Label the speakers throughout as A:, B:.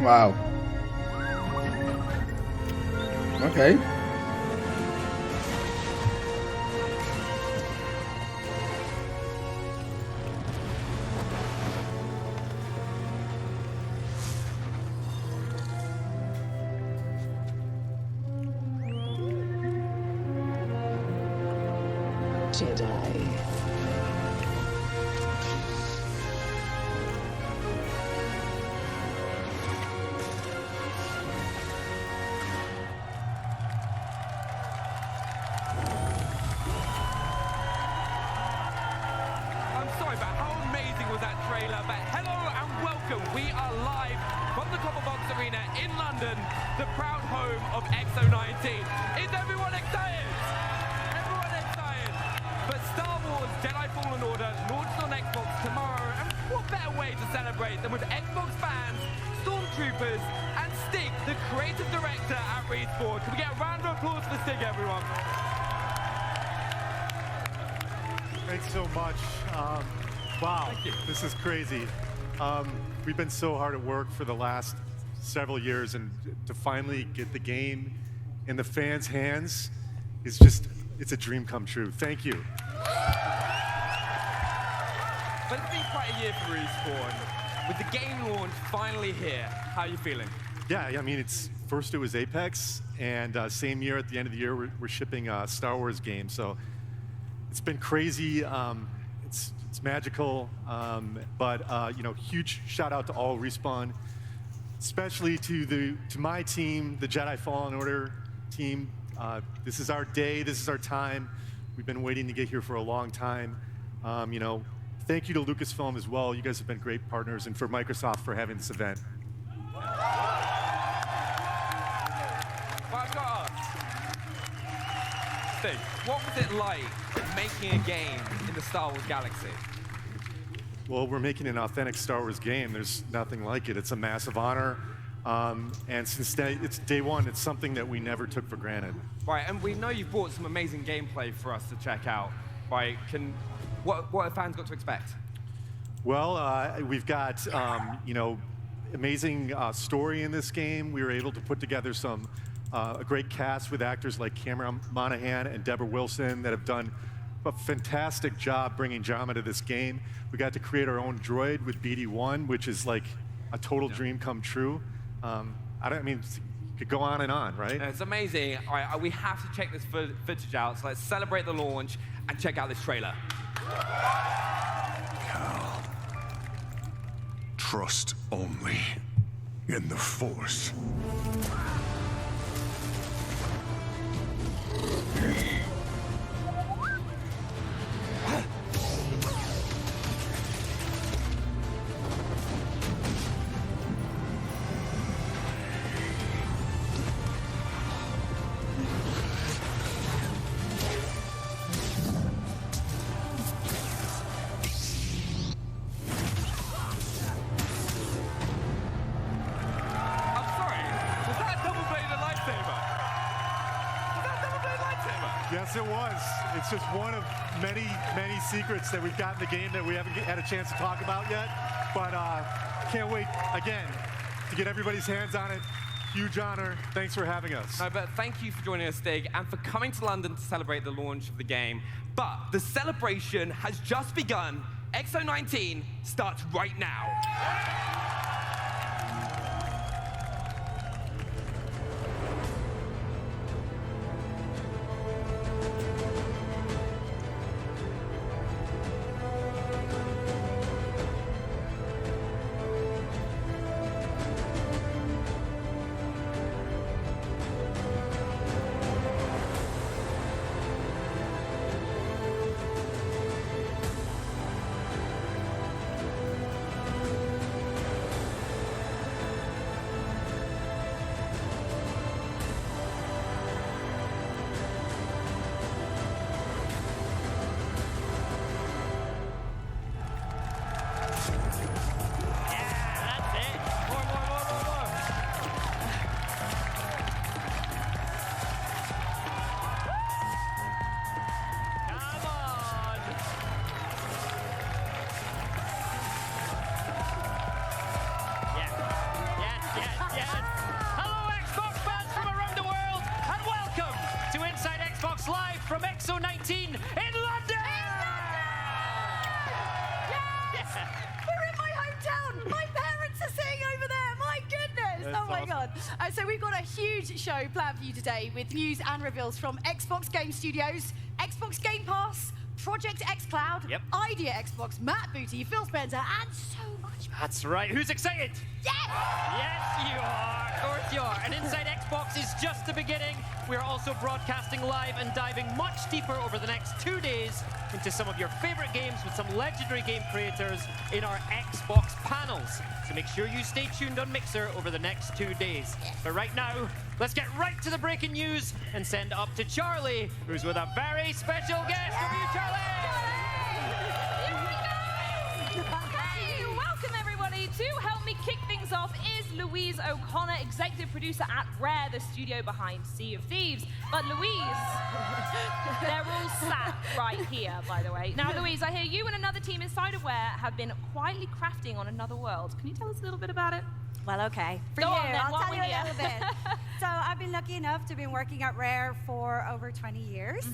A: Wow. Okay.
B: Jedi.
C: We are live from the Copper Box Arena in London, the proud home of X019. Is everyone excited? Everyone excited? But Star Wars Jedi Fallen Order launches on Xbox tomorrow, and what better way to celebrate than with Xbox fans, stormtroopers, and Stig, the creative director at Respawn. Can we get a round of applause for Stig, everyone?
D: Thanks so much. Wow, this is crazy. We've been so hard at work for the last several years, and to finally get the game in the fans' hands is just, it's a dream come true. Thank you.
C: But it's been quite a year for Respawn. With the game launch finally here, how are you feeling?
D: Yeah, I mean, first it was Apex, and same year at the end of the year, we're shipping a Star Wars game. So it's been crazy. It's magical, but you know, huge shout out to all Respawn, especially to my team, the Jedi Fallen Order team. This is our day. This is our time. We've been waiting to get here for a long time. You know, thank you to Lucasfilm as well. You guys have been great partners, and for Microsoft for having this event.
C: Stig, what was it like making a game in the Star Wars galaxy?
D: Well, we're making an authentic Star Wars game. There's nothing like it. It's a massive honor. And since it's day one, it's something that we never took for granted.
C: Right, and we know you've brought some amazing gameplay for us to check out. Right, what have fans got to expect?
D: Well, we've got, you know, amazing story in this game. We were able to put together a great cast with actors like Cameron Monaghan and Deborah Wilson that have done a fantastic job bringing drama to this game. We got to create our own droid with BD1, which is like a total dream come true. I mean, it could go on and on, right?
C: It's amazing. All right, we have to check this footage out, so let's celebrate the launch and check out this trailer.
E: Cal, trust only in the Force.
D: Yes, it was. It's just one of many, many secrets that we've got in the game that we haven't had a chance to talk about yet. But can't wait, again, to get everybody's hands on it. Huge honor. Thanks for having us.
C: No, but thank you for joining us, Stig, and for coming to London to celebrate the launch of the game. But the celebration has just begun. X019 starts right now.
F: So we've got a huge show planned for you today with news and reveals from Xbox Game Studios, Xbox Game Pass, Project xCloud, Idea Xbox, Matt Booty, Phil Spencer, and so much more.
G: That's right. Who's excited?
F: Yes!
G: Yes, you are. Of course you are. And Inside Xbox is just the beginning. We're also broadcasting live and diving much deeper over the next 2 days into some of your favorite games with some legendary game creators in our Xbox panels. So make sure you stay tuned on Mixer over the next 2 days. But right now, let's get right to the breaking news and send up to Charlie, who's with a very special guest. Over to you, Charlie!
H: Hey, welcome everybody. To help me kick things off is Louise O'Connor, executive producer at Rare, the studio behind Sea of Thieves. But Louise, they're all sat right here, by the way. Now, Louise, I hear you and another team inside of Rare have been quietly crafting on another world. Can you tell us a little bit about it?
I: Well, okay. For
H: Go
I: you,
H: on, then,
I: I'll
H: while
I: tell you
H: we're
I: a
H: here.
I: little bit. So I've been lucky enough to be working at Rare for over 20 years.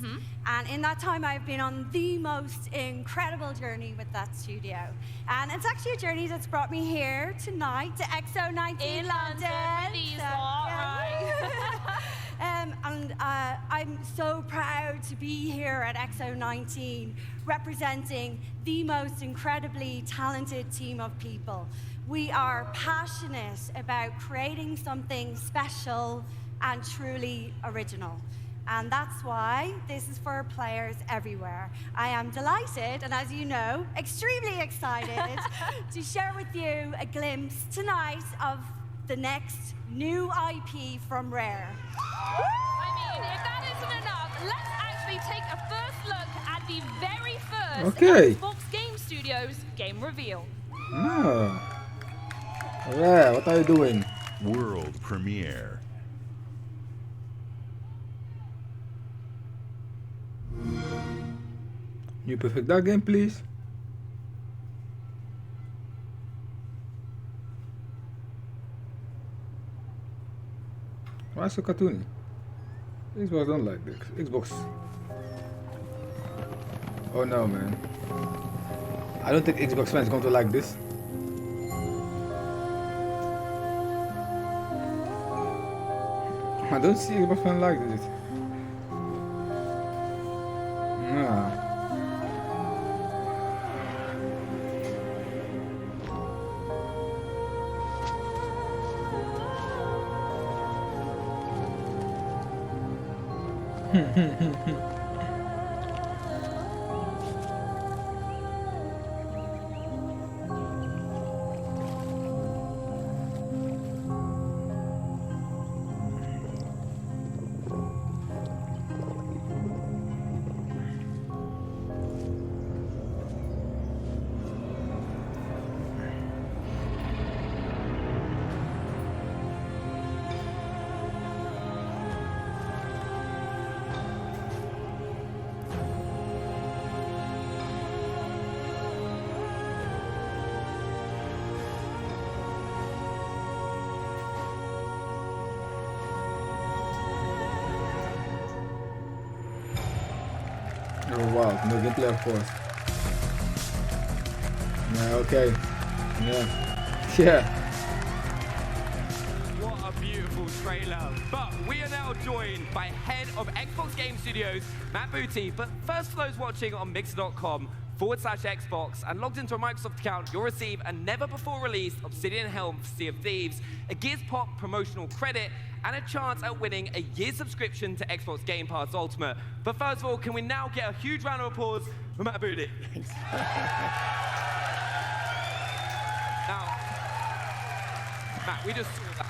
I: And in that time, I've been on the most incredible journey with that studio. And it's actually a journey that's brought me here tonight to X019
H: In London, release, all right.
I: And I'm so proud to be here at X019, representing the most incredibly talented team of people. We are passionate about creating something special and truly original. And that's why this is for players everywhere. I am delighted, and as you know, extremely excited to share with you a glimpse tonight of the next new IP from Rare.
H: I mean, if that isn't enough, let's actually take a first look at the very first Xbox Game Studios game reveal.
A: Ah. Alright, what are you doing?
E: World premiere.
A: You perfect that game, please? Why so cartoony? Xbox don't like this. Xbox. Oh no, man. I don't think Xbox fans are going to like this. I don't see Xbox fans like this. Nah. Oh wow, no gameplay of course. Yeah, okay. Yeah.
C: What a beautiful trailer. But we are now joined by head of Xbox Game Studios, Matt Booty. But first, for those watching on mixer.com/Xbox and logged into a Microsoft account, you'll receive a never-before-released Obsidian Helm for Sea of Thieves, a Gears Pop promotional credit, and a chance at winning a year's subscription to Xbox Game Pass Ultimate. But first of all, can we now get a huge round of applause for Matt Booty? Now, Matt, we just saw that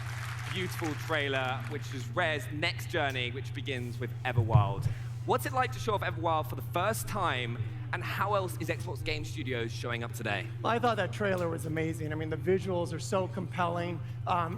C: beautiful trailer, which is Rare's next journey, which begins with Everwild. What's it like to show off Everwild for the first time, and how else is Xbox Game Studios showing up today?
J: I thought that trailer was amazing. I mean, the visuals are so compelling.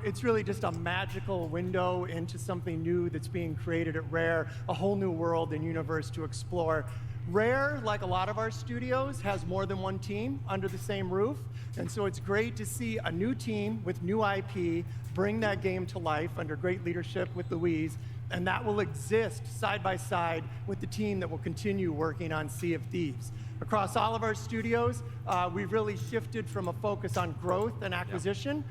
J: It's really just a magical window into something new that's being created at Rare, a whole new world and universe to explore. Rare, like a lot of our studios, has more than one team under the same roof. And so it's great to see a new team with new IP bring that game to life under great leadership with Louise. And that will exist side by side with the team that will continue working on Sea of Thieves. Across all of our studios, we've really shifted from a focus on growth and acquisition,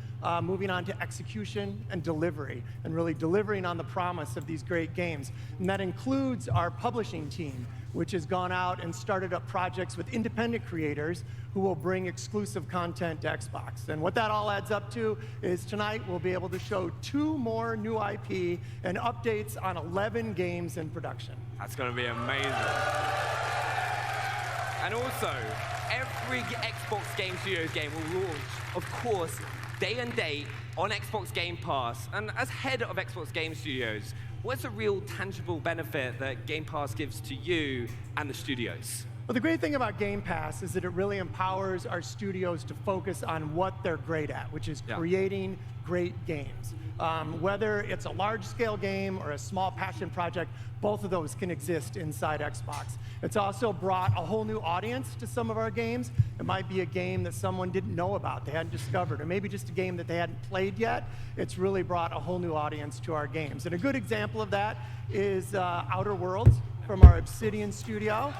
J: moving on to execution and delivery, and really delivering on the promise of these great games. And that includes our publishing team, which has gone out and started up projects with independent creators who will bring exclusive content to Xbox. And what that all adds up to is tonight we'll be able to show 2 more new IP and updates on 11 games in production.
C: That's going to be amazing. And also, every Xbox Game Studios game will launch, of course, day and date on Xbox Game Pass. And as head of Xbox Game Studios, what's the real tangible benefit that Game Pass gives to you and the studios?
J: Well, the great thing about Game Pass is that it really empowers our studios to focus on what they're great at, which is creating great games. Whether it's a large-scale game or a small passion project, both of those can exist inside Xbox. It's also brought a whole new audience to some of our games. It might be a game that someone didn't know about, they hadn't discovered, or maybe just a game that they hadn't played yet. It's really brought a whole new audience to our games. And a good example of that is Outer Worlds from our Obsidian studio.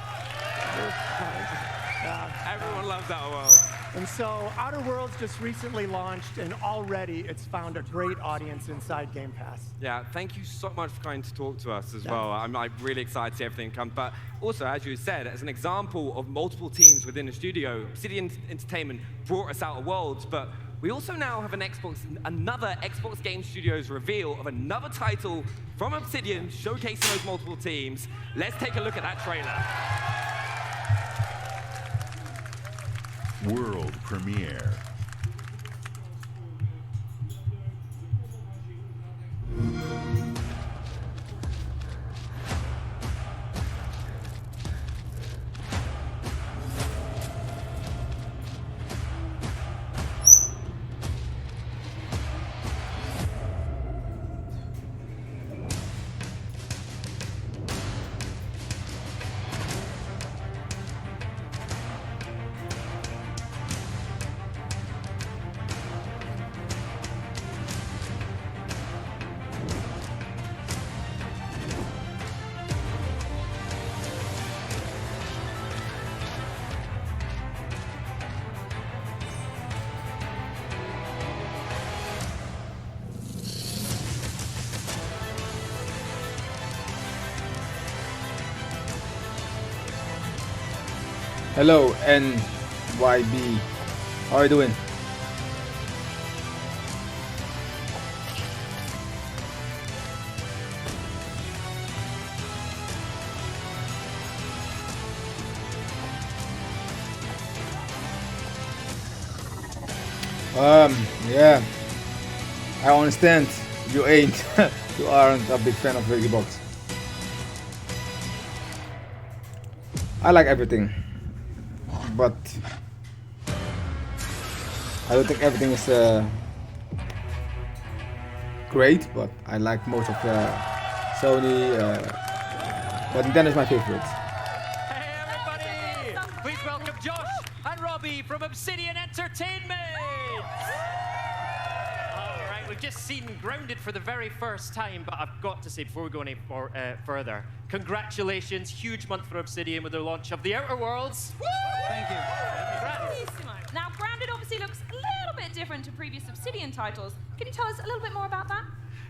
C: Everyone loves Outer Worlds.
J: And so Outer Worlds just recently launched, and already it's found a great audience inside Game Pass.
C: Yeah, thank you so much for coming to talk to us as well. I'm really excited to see everything come. But also, as you said, as an example of multiple teams within the studio, Obsidian Entertainment brought us Outer Worlds, but we also now have another Xbox Game Studios reveal of another title from Obsidian showcasing those multiple teams. Let's take a look at that trailer.
E: World premiere.
A: Hello, NYB. How are you doing? Yeah, I understand you ain't, you aren't a big fan of the Xbox. I like everything, but I don't think everything is great, but I like most of Sony, but Nintendo is my favorite.
G: Hey everybody! Please welcome Josh and Robbie from Obsidian Entertainment! Alright, we've just seen Grounded for the very first time, but I've got to say, before we go any further, congratulations, huge month for Obsidian with their launch of The Outer Worlds. Woo!
K: Thank you.
H: Now, Grounded obviously looks a little bit different to previous Obsidian titles. Can you tell us a little bit more about that?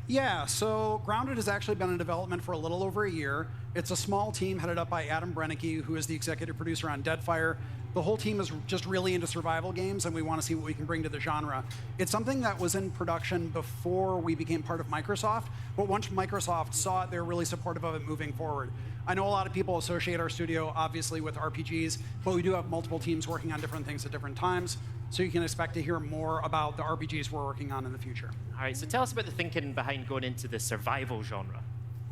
K: Yeah, so Grounded has actually been in development for a little over a year. It's a small team headed up by Adam Brennecke, who is the executive producer on Deadfire. The whole team is just really into survival games, and we want to see what we can bring to the genre. It's something that was in production before we became part of Microsoft, but once Microsoft saw it, they were really supportive of it moving forward. I know a lot of people associate our studio, obviously, with RPGs, but we do have multiple teams working on different things at different times, so you can expect to hear more about the RPGs we're working on in the future.
G: All right, so tell us about the thinking behind going into the survival genre.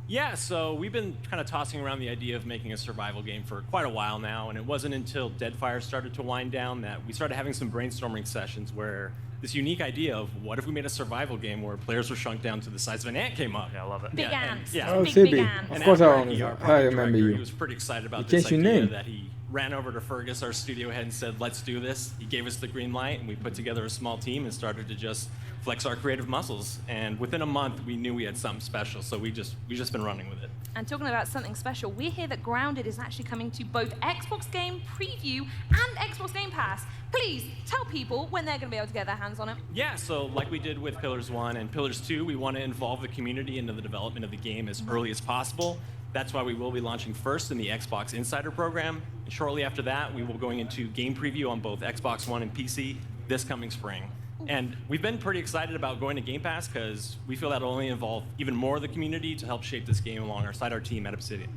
L: Yeah, so we've been kind of tossing around the idea of making a survival game for quite a while now, and it wasn't until Deadfire started to wind down that we started having some brainstorming sessions where this unique idea of what if we made a survival game where players were shrunk down to the size of an ant came up.
G: Yeah, I love it.
H: Big ants.
A: Oh,
H: big
A: CB.
H: ants.
A: Of course I
L: Our
A: remember
L: project
A: you.
L: He was pretty excited about
A: You
L: this
A: changed your
L: idea
A: name.
L: that he ran over to Fergus, our studio head, and said, let's do this. He gave us the green light, and we put together a small team and started to just flex our creative muscles. And within a month, we knew we had something special, so we've just been running with it.
H: And talking about something special, we hear that Grounded is actually coming to both Xbox Game Preview and Xbox Game Pass. Please tell people when they're going to be able to get their hands on it.
L: Yeah, so like we did with Pillars 1 and Pillars 2, we want to involve the community into the development of the game as early as possible. That's why we will be launching first in the Xbox Insider program. And shortly after that, we will be going into game preview on both Xbox One and PC this coming spring. And we've been pretty excited about going to Game Pass because we feel that'll only involve even more of the community to help shape this game alongside our team at Obsidian.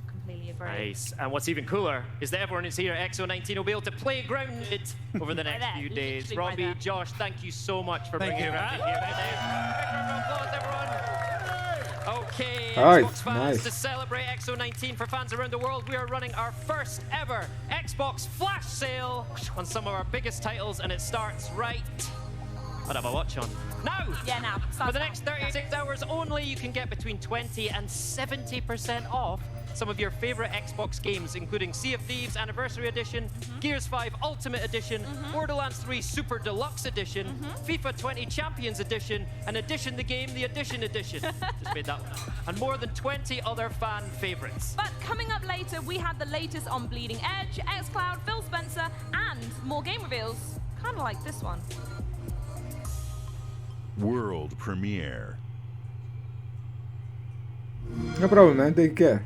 H: Completely agree.
G: Nice. And what's even cooler is that everyone who's here at X019 will be able to play Grounded over the next few days.
H: Literally
G: Robbie,
H: right there.
G: Josh, thank you so much for bringing Grounded here today. Big round of applause, everyone. Okay,
A: All right,
G: Xbox fans,
A: nice.
G: to celebrate X019 for fans around the world, we are running our first ever Xbox flash sale on some of our biggest titles, and it starts right. I'd have a watch on. Now!
H: Yeah, now.
G: For the next 36 hours only, you can get between 20 and 70% off some of your favorite Xbox games, including Sea of Thieves Anniversary Edition, Gears 5 Ultimate Edition, Borderlands 3 Super Deluxe Edition, FIFA 20 Champions Edition, and Edition the Game, the Edition Edition. Just made that one up. And more than 20 other fan favorites.
H: But coming up later, we have the latest on Bleeding Edge, xCloud, Phil Spencer, and more game reveals. Kind of like this one.
E: World premiere.
A: No problem, man. Take care.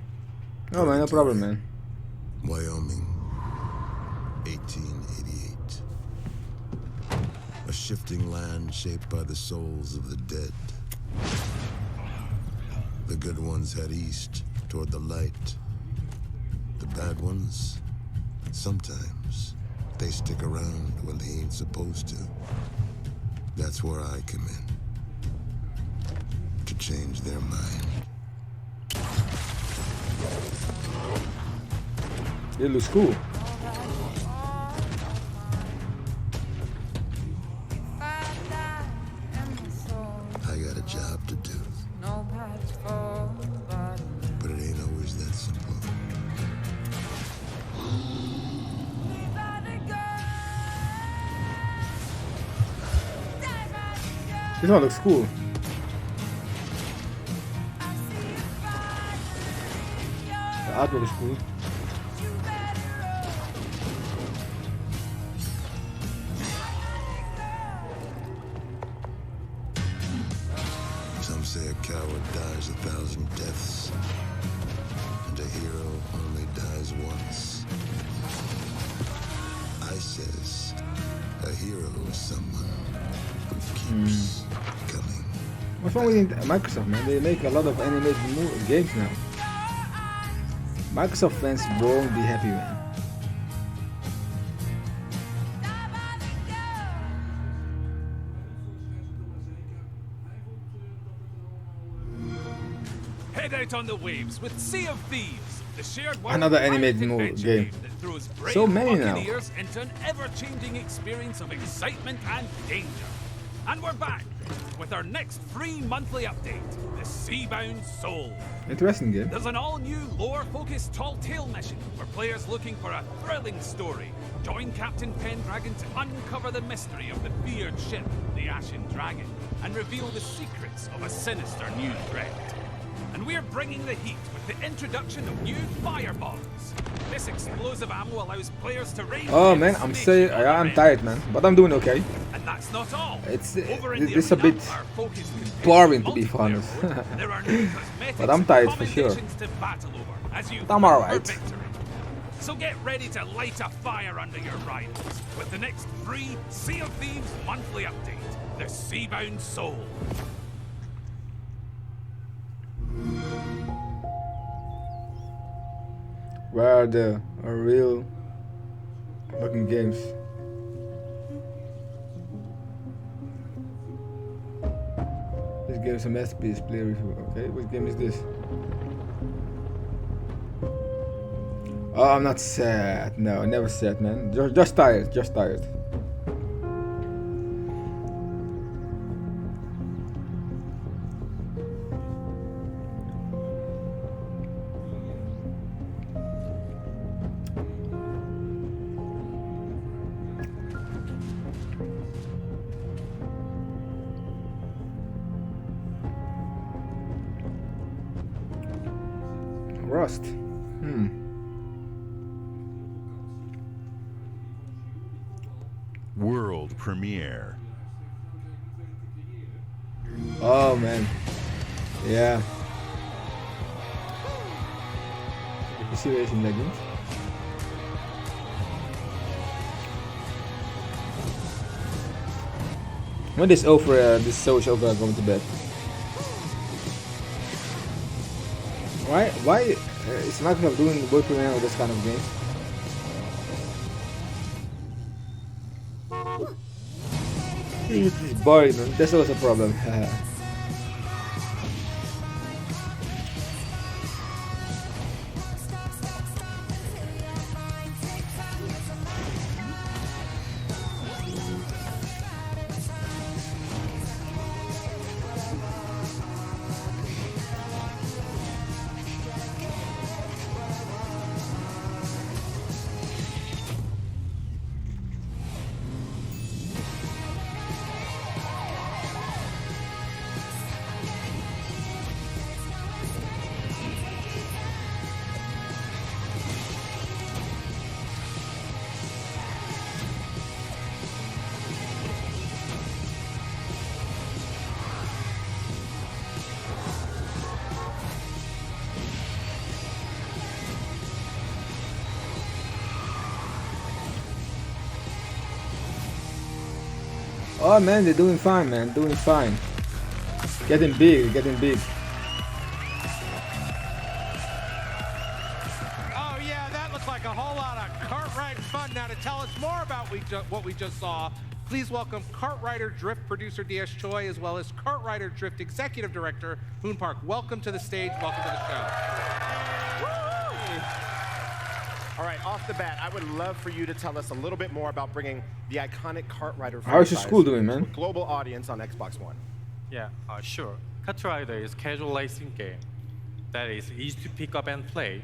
A: No, man. No problem, man.
M: Wyoming, 1888. A shifting land shaped by the souls of the dead. The good ones head east toward the light. The bad ones, sometimes, they stick around when they ain't supposed to. That's where I come in. To change their mind.
A: It looks cool.
M: I got a job to do. But it ain't always that simple.
A: This one looks cool. The artwork is cool.
M: Some say a coward dies 1,000 deaths, and a hero only dies once. I says a hero is someone who keeps coming.
A: What's wrong with Microsoft, man? They make a lot of animated games now. Microsoft fans won't be happy, man.
N: Head out on the waves with Sea of Thieves, the shared world
A: Another animated
N: adventure
A: game.
N: that throws brave
A: So many now.
N: buccaneers into an ever-changing experience of excitement and danger. And we're back with our next free monthly update, the Seabound Soul.
A: Interesting game.
N: There's an all-new lore-focused tall tale mission for players looking for a thrilling story. Join Captain Pendragon to uncover the mystery of the feared ship, the Ashen Dragon, and reveal the secrets of a sinister new threat. And we're bringing the heat with the introduction of new fire bombs. This explosive ammo allows players to raise.
A: Oh man, I'm tired, man, but I'm doing okay.
N: And that's not all.
A: It's
N: Over in the
A: a bit
N: arena, our focus continues
A: boring to be
N: multiplayer
A: honest.
N: mode. There are new cosmetics
A: But I'm
N: and
A: tired for sure.
N: commendations to battle over as you
A: But I'm
N: fight for
A: alright.
N: victory. So get ready to light a fire under your rivals with the next free Sea of Thieves monthly update, the Seabound Soul.
A: Where are the real looking games? This game is a masterpiece. Play review. Okay, what game is this? Oh, I'm not sad. No, never sad, man. Just tired. Just tired. Rust.
E: World premiere.
A: Oh man. Yeah. PC Racing Legend. When this over, this show is over, I'm going to bed. Why is Microsoft doing world premiere with this kind of game? It's boring, man. That's also a problem. Oh man, they're doing fine, man. Doing fine. Getting big, getting big.
C: Oh yeah, that looks like a whole lot of kart ride fun. Now to tell us more about what we just saw, please welcome Kart Rider Drift producer DS Choi, as well as Kart Rider Drift executive director Hoon Park. Welcome to the stage. Welcome to the show.
O: All right, off the bat, I would love for you to tell us a little bit more about bringing the iconic Kart Rider
A: How's your
O: franchise
A: school doing, man?
O: to a global audience on Xbox One.
P: Yeah, sure. Kart Rider is a casual racing game that is easy to pick up and play.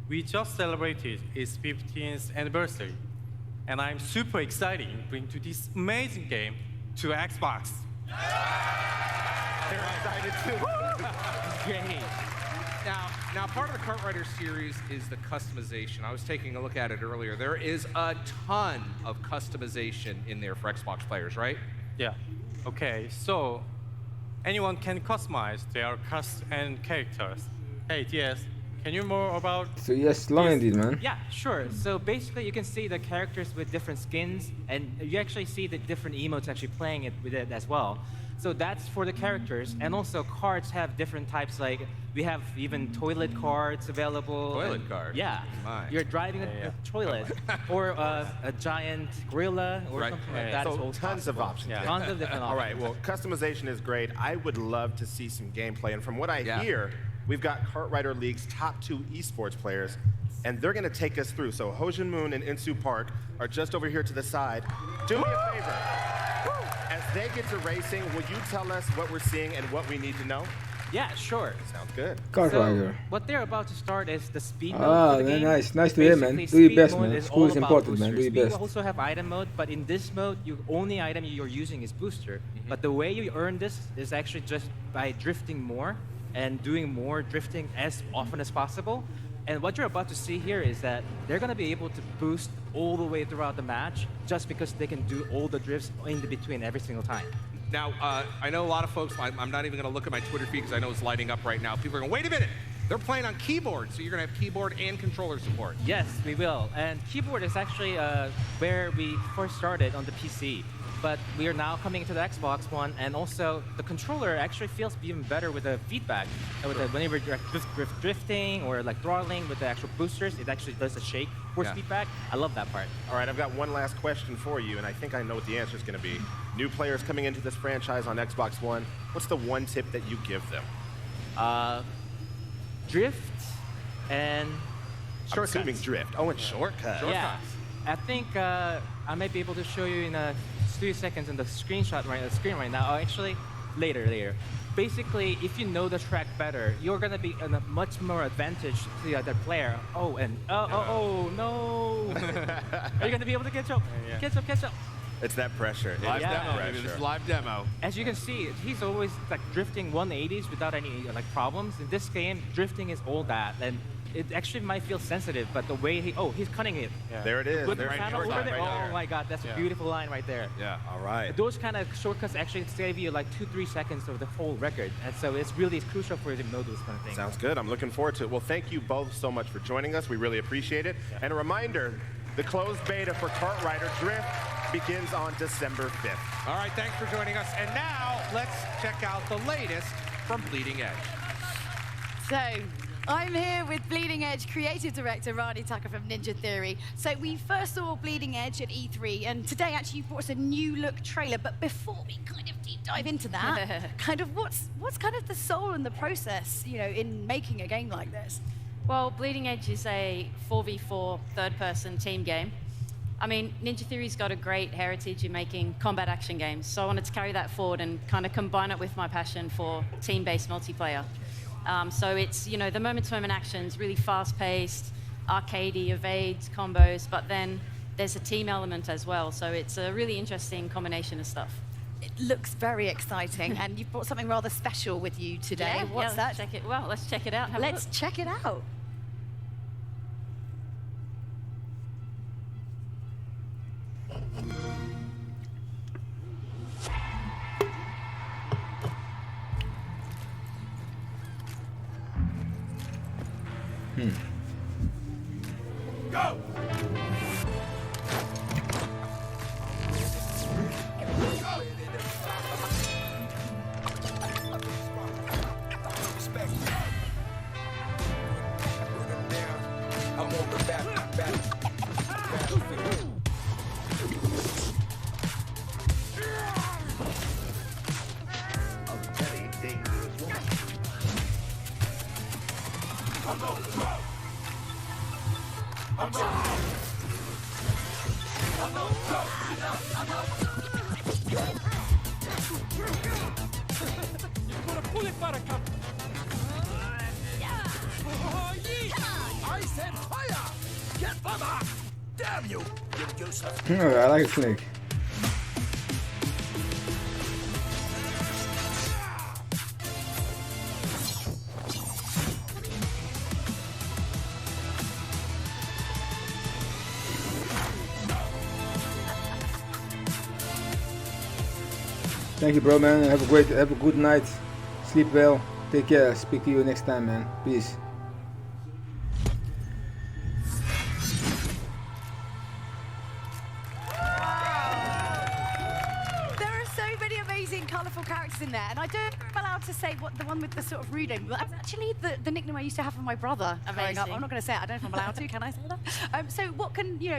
P: We just celebrated its 15th anniversary, and I'm super excited to bring to this amazing game to Xbox.
O: They're excited too.
C: Great. Now, part of the Kart Rider series is the customization. I was taking a look at it earlier. There is a ton of customization in there for Xbox players, right?
P: Yeah. Okay, so anyone can customize their cast and characters. Hey, DS, can you more about?
A: So yes, long indeed, man.
Q: Yeah, sure. So basically, you can see the characters with different skins, and you actually see the different emotes actually playing it with it as well. So that's for the characters, and also cards have different types. Like we have even toilet cards available.
C: Toilet card?
Q: Yeah.
C: My.
Q: You're driving a toilet, or a giant gorilla, or something like that.
O: So
Q: is also
O: tons of
Q: possible.
O: options.
Q: Yeah. Tons of different options.
O: All right, well, customization is great. I would love to see some gameplay, and from what I hear, we've got Kart Rider League's top 2 esports players, and they're going to take us through. So Hojin Moon and Insu Park are just over here to the side. Do me a favor. As they get to racing, will you tell us what we're seeing and what we need to know?
Q: Yeah, sure.
O: Sounds good.
A: Kart
Q: So
A: Rider.
Q: what they're about to start is the speed mode
A: Ah,
Q: for the game.
A: nice. Nice to hear, man.
Q: Basically,
A: Do your
Q: speed
A: best,
Q: mode
A: man.
Q: is
A: School
Q: all
A: is
Q: about
A: important, man. Do your
Q: boosters.
A: best.
Q: We also have item mode, but in this mode, the only item you're using is booster. But the way you earn this is actually just by drifting more and doing more drifting as often as possible. And what you're about to see here is that they're going to be able to boost all the way throughout the match just because they can do all the drifts in between every single time.
C: Now, I know a lot of folks, I'm not even going to look at my Twitter feed because I know it's lighting up right now. People are going, wait a minute, they're playing on keyboard, so you're going to have keyboard and controller support.
Q: Yes, we will. And keyboard is actually where we first started on the PC. But we are now coming to the Xbox One, and also the controller actually feels even better with the feedback. Whenever you're drifting or like throttling with the actual boosters, it actually does a shake force feedback. I love that part.
O: All right, I've got one last question for you, and I think I know what the answer is going to be. New players coming into this franchise on Xbox One, what's the one tip that you give them?
Q: Drift and shortcuts.
O: I'm assuming drift. Oh, and shortcuts.
Q: Yeah. I think I might be able to show you in 3 seconds in the screen right now. Oh, actually, later. Basically, if you know the track better, you're gonna be in a much more advantage to the other player. Oh, and no! Are you gonna be able to catch up? Catch up!
O: It's that pressure.
C: Live demo, baby. This is live demo.
Q: As you can see, he's always like drifting 180s without any like problems. In this game, drifting is all that, and it actually might feel sensitive, but the way he's cutting it.
O: Yeah. There it is.
Q: With the
O: There it
Q: panel
O: is.
Q: over there.
O: Right
Q: Oh my God, that's a beautiful line right there.
O: Yeah. All right.
Q: Those kind of shortcuts actually save you like 2-3 seconds of the whole record, and so it's really crucial for you to know those kind of things.
O: Sounds good. I'm looking forward to it. Well, thank you both so much for joining us. We really appreciate it. Yeah. And a reminder, the closed beta for Kart Rider Drift begins on December 5th.
R: All right, thanks for joining us. And now let's check out the latest from Bleeding Edge.
F: So, I'm here with Bleeding Edge creative director Rani Tucker from Ninja Theory. So we first saw Bleeding Edge at E3, and today actually you brought us a new look trailer. But before we kind of deep dive into that, kind of what's kind of the soul and the process, you know, in making a game like this?
S: Well, Bleeding Edge is a 4v4 third-person team game. I mean, Ninja Theory's got a great heritage in making combat action games, so I wanted to carry that forward and kind of combine it with my passion for team-based multiplayer. So it's, you know, the moment-to-moment actions, really fast-paced, arcadey, evades, combos, but then there's a team element as well, so it's a really interesting combination of stuff.
F: It looks very exciting, and you've brought something rather special with you today.
S: Yeah,
F: What's that?
S: Check it. Well, let's check it out.
F: Let's check it out.
R: Go!
T: I'm on the battlefield. A very dangerous woman.
R: You're gonna pull it, Buttercup. I said fire! Get Baba! Damn you! You're useless.
A: I like Snake. Thank you, bro, man. Have a good night. Sleep well. Take care. Speak to you next time, man. Peace.
F: Colourful characters in there, and I don't think I'm allowed to say what the one with the sort of rude name, but that's actually the nickname I used to have for my brother growing up. I'm not going to say it. I don't know if I'm allowed to. Can I say that? So what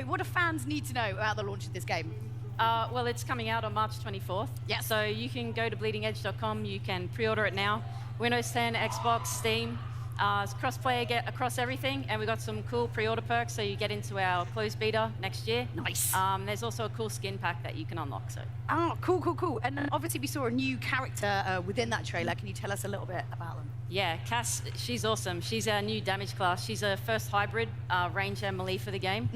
F: what do fans need to know about the launch of this game?
S: Well, it's coming out on March 24th. Yeah. So you can go to bleedingedge.com. You can pre-order it now. Windows 10, Xbox, Steam. It's cross-play across everything, and we've got some cool pre-order perks, so you get into our closed beta next year.
F: Nice.
S: There's also a cool skin pack that you can unlock. So.
F: Oh, cool. And then obviously we saw a new character within that trailer. Can you tell us a little bit about them?
S: Yeah, Cass, she's awesome. She's our new damage class. She's a first hybrid range and melee for the game.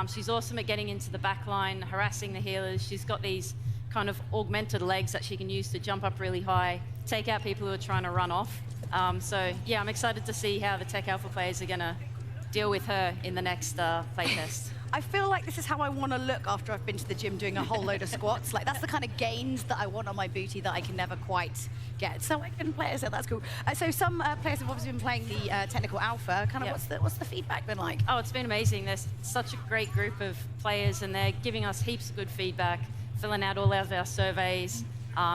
S: She's awesome at getting into the back line, harassing the healers. She's got these kind of augmented legs that she can use to jump up really high, take out people who are trying to run off. So yeah, I'm excited to see how the Tech Alpha players are gonna deal with her in the next playtest.
F: I feel like this is how I want to look after I've been to the gym doing a whole load of squats. Like that's the kind of gains that I want on my booty that I can never quite get. So I can play it, so that's cool. So some players have obviously been playing the technical alpha. Kind of what's the feedback been like?
S: Oh, it's been amazing. There's such a great group of players, and they're giving us heaps of good feedback, filling out all of our surveys.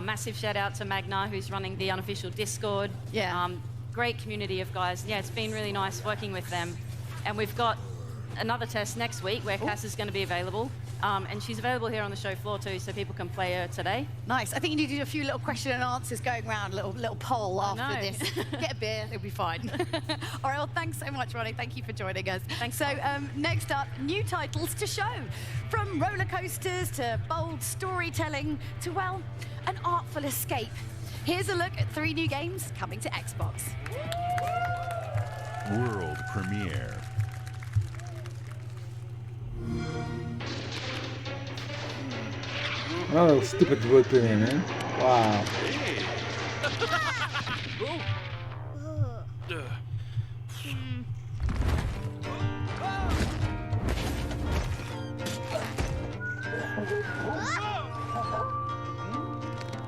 S: Massive shout out to Magna, who's running the unofficial Discord.
F: Yeah.
S: Great community of guys. Yeah, it's been really nice working with them. And we've got another test next week where Cass is going to be available. And she's available here on the show floor too, so people can play her today.
F: Nice. I think you need to do a few little question and answers going around, little poll after this. Get a beer, it'll be fine. All right, well, thanks so much, Ronnie. Thank you for joining us.
S: Thanks.
F: So next up, new titles to show. From roller coasters to bold storytelling to, well, an artful escape. Here's a look at 3 new games coming to Xbox.
E: World premiere.
A: Oh, stupid world premiere, man. Wow.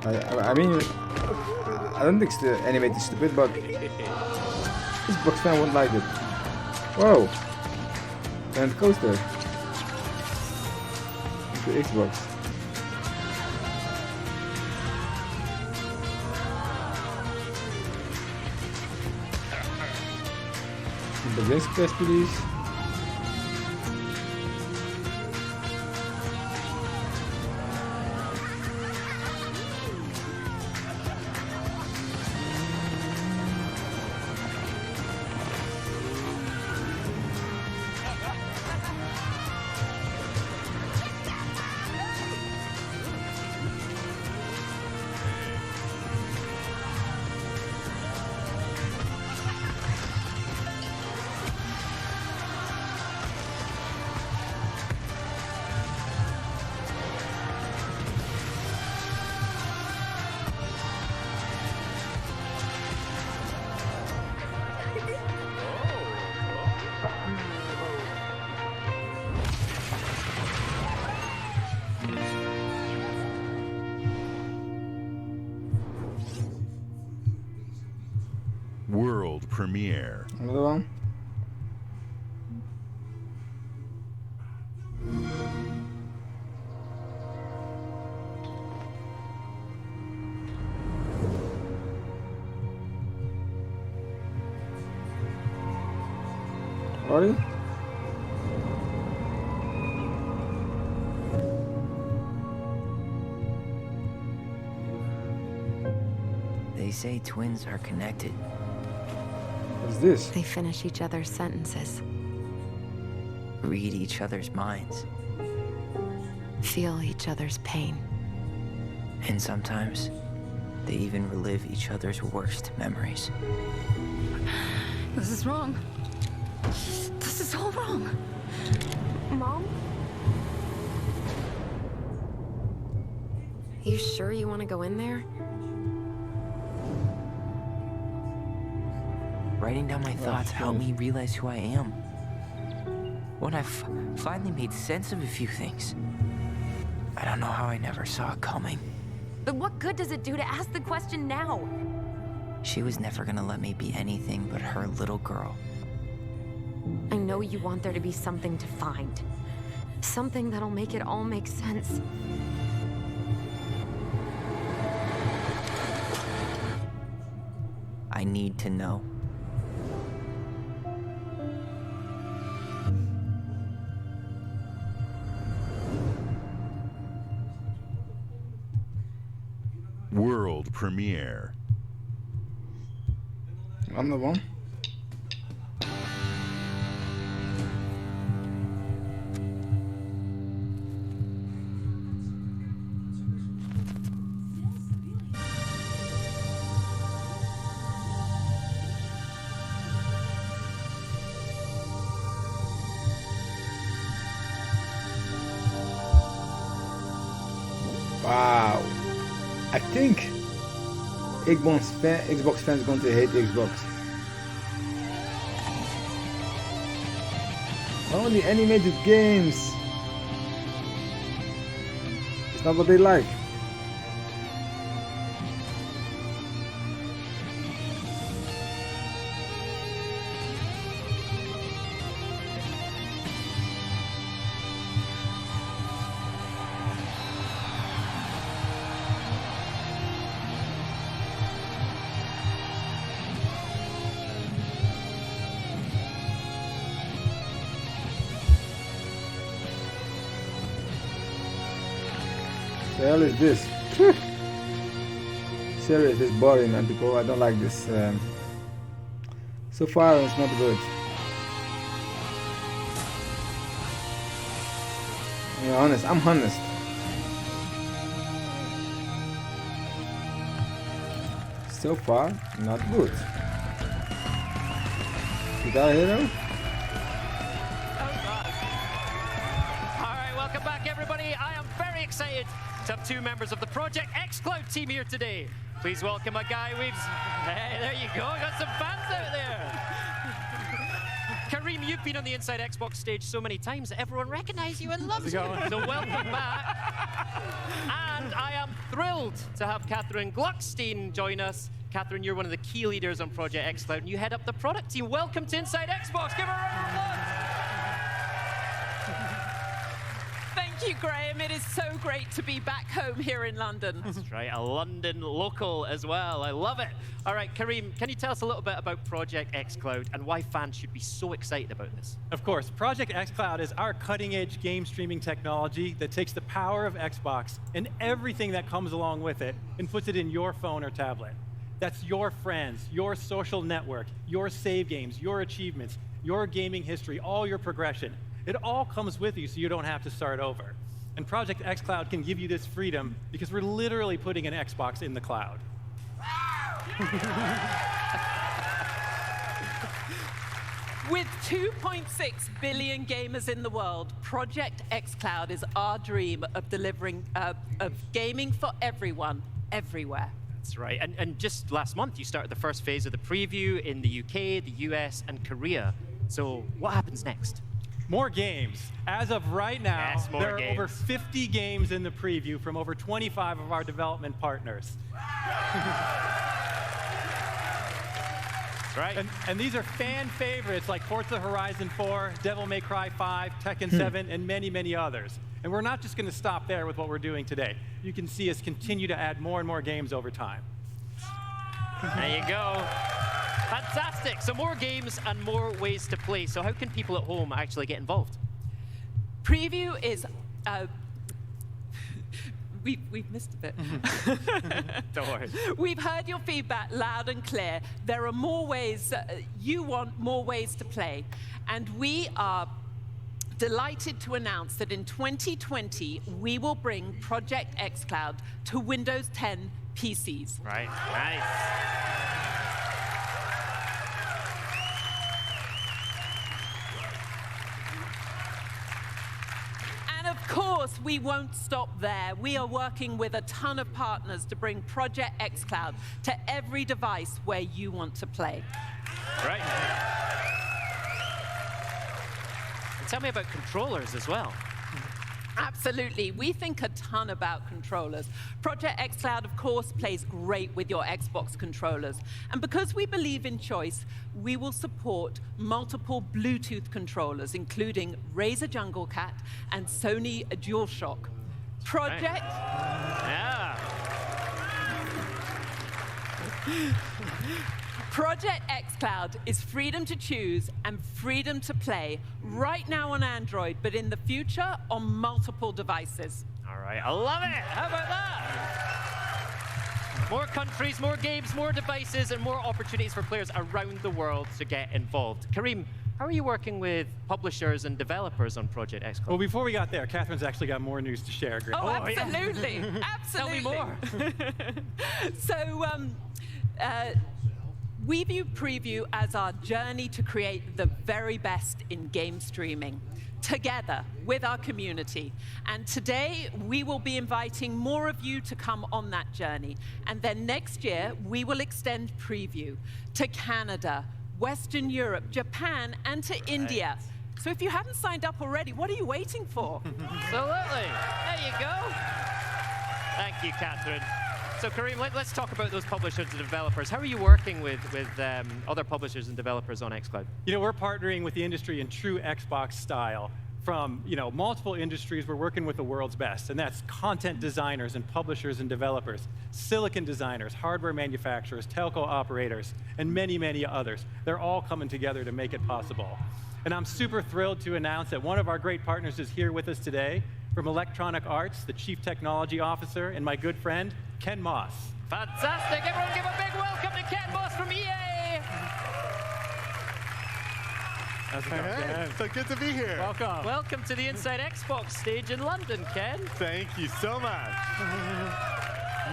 A: I mean, I don't think the animated is stupid, but Xbox fan won't like it. Whoa! And coaster. The Xbox. The game space, please.
E: World premiere.
A: Another one. Ready?
U: They say twins are connected.
A: What's this?
V: They finish each other's sentences.
U: Read each other's minds.
V: Feel each other's pain.
U: And sometimes, they even relive each other's worst memories.
V: This is wrong. This is all wrong. Mom? You sure you want to go in there?
U: Writing down my thoughts helped me realize who I am. When I finally made sense of a few things, I don't know how I never saw it coming.
V: But what good does it do to ask the question now?
U: She was never gonna let me be anything but her little girl.
V: I know you want there to be something to find. Something that'll make it all make sense.
U: I need to know.
E: World premiere.
A: I'm the one. Wow. I think Xbox fans going to hate Xbox. Only animated games. It's not what they like. The hell is this? Serious, this boring, man, people. I don't like this. So far, it's not good. Yeah, honest. I'm honest. So far, not good. Guitar Hero?
G: Welcome back, everybody. I am very excited to have two members of the Project X Cloud team here today. Please welcome a guy we've... Hey, there you go. Got some fans out there. Kareem, you've been on the Inside Xbox stage so many times that everyone recognizes you and loves you. So welcome back. And I am thrilled to have Catherine Gluckstein join us. Catherine, you're one of the key leaders on Project xCloud, and you head up the product team. Welcome to Inside Xbox. Give her a round of applause.
B: Thank you, Graham. It is so great to be back home here in London.
G: That's right, a London local as well. I love it. All right, Kareem, can you tell us a little bit about Project xCloud and why fans should be so excited about this?
D: Of course, Project xCloud is our cutting-edge game streaming technology that takes the power of Xbox and everything that comes along with it and puts it in your phone or tablet. That's your friends, your social network, your save games, your achievements, your gaming history, all your progression. It all comes with you so you don't have to start over. And Project xCloud can give you this freedom because we're literally putting an Xbox in the cloud.
B: With 2.6 billion gamers in the world, Project xCloud is our dream of delivering of gaming for everyone, everywhere.
G: That's right. And just last month, you started the first phase of the preview in the UK, the US, and Korea. So what happens next?
D: More games. As of right now,
G: yes,
D: there are over 50 games in the preview from over 25 of our development partners.
G: That's right.
D: And these are fan favorites like Forza Horizon 4, Devil May Cry 5, Tekken 7, and many, many others. And we're not just going to stop there with what we're doing today. You can see us continue to add more and more games over time.
G: There you go. Fantastic. So more games and more ways to play. So how can people at home actually get involved?
B: Preview is... We've missed a bit.
G: Don't worry.
B: We've heard your feedback loud and clear. There are more ways, you want more ways to play. And we are delighted to announce that in 2020, we will bring Project xCloud to Windows 10 PCs.
G: Right, nice.
B: Of course, we won't stop there. We are working with a ton of partners to bring Project xCloud to every device where you want to play.
G: Right. And tell me about controllers as well.
B: Absolutely. We think a ton about controllers. Project xCloud, of course, plays great with your Xbox controllers. And because we believe in choice, we will support multiple Bluetooth controllers, including Razer Jungle Cat and Sony DualShock. Project...
G: Yeah.
B: Project xCloud is freedom to choose and freedom to play right now on Android, but in the future on multiple devices.
G: All right, I love it. How about that? More countries, more games, more devices, and more opportunities for players around the world to get involved. Kareem, how are you working with publishers and developers on Project xCloud?
D: Well, before we got there, Catherine's actually got more news to share. Greg.
B: Oh, absolutely. Absolutely.
G: Tell me more.
B: So, we view Preview as our journey to create the very best in game streaming, together with our community. And today, we will be inviting more of you to come on that journey. And then next year, we will extend Preview to Canada, Western Europe, Japan, and to India. So if you haven't signed up already, what are you waiting for?
G: Absolutely. There you go. Thank you, Catherine. So Kareem, let's talk about those publishers and developers. How are you working with other publishers and developers on xCloud?
D: You know, we're partnering with the industry in true Xbox style. From multiple industries, we're working with the world's best, and that's content designers and publishers and developers, silicon designers, hardware manufacturers, telco operators, and many, many others. They're all coming together to make it possible. And I'm super thrilled to announce that one of our great partners is here with us today from Electronic Arts, the Chief Technology Officer, and my good friend, Ken Moss.
G: Fantastic. Everyone give a big welcome to Ken Moss from EA.
D: How's it going, Ken?
W: So good to be here.
D: Welcome.
G: Welcome to the Inside Xbox stage in London, Ken.
W: Thank you so much.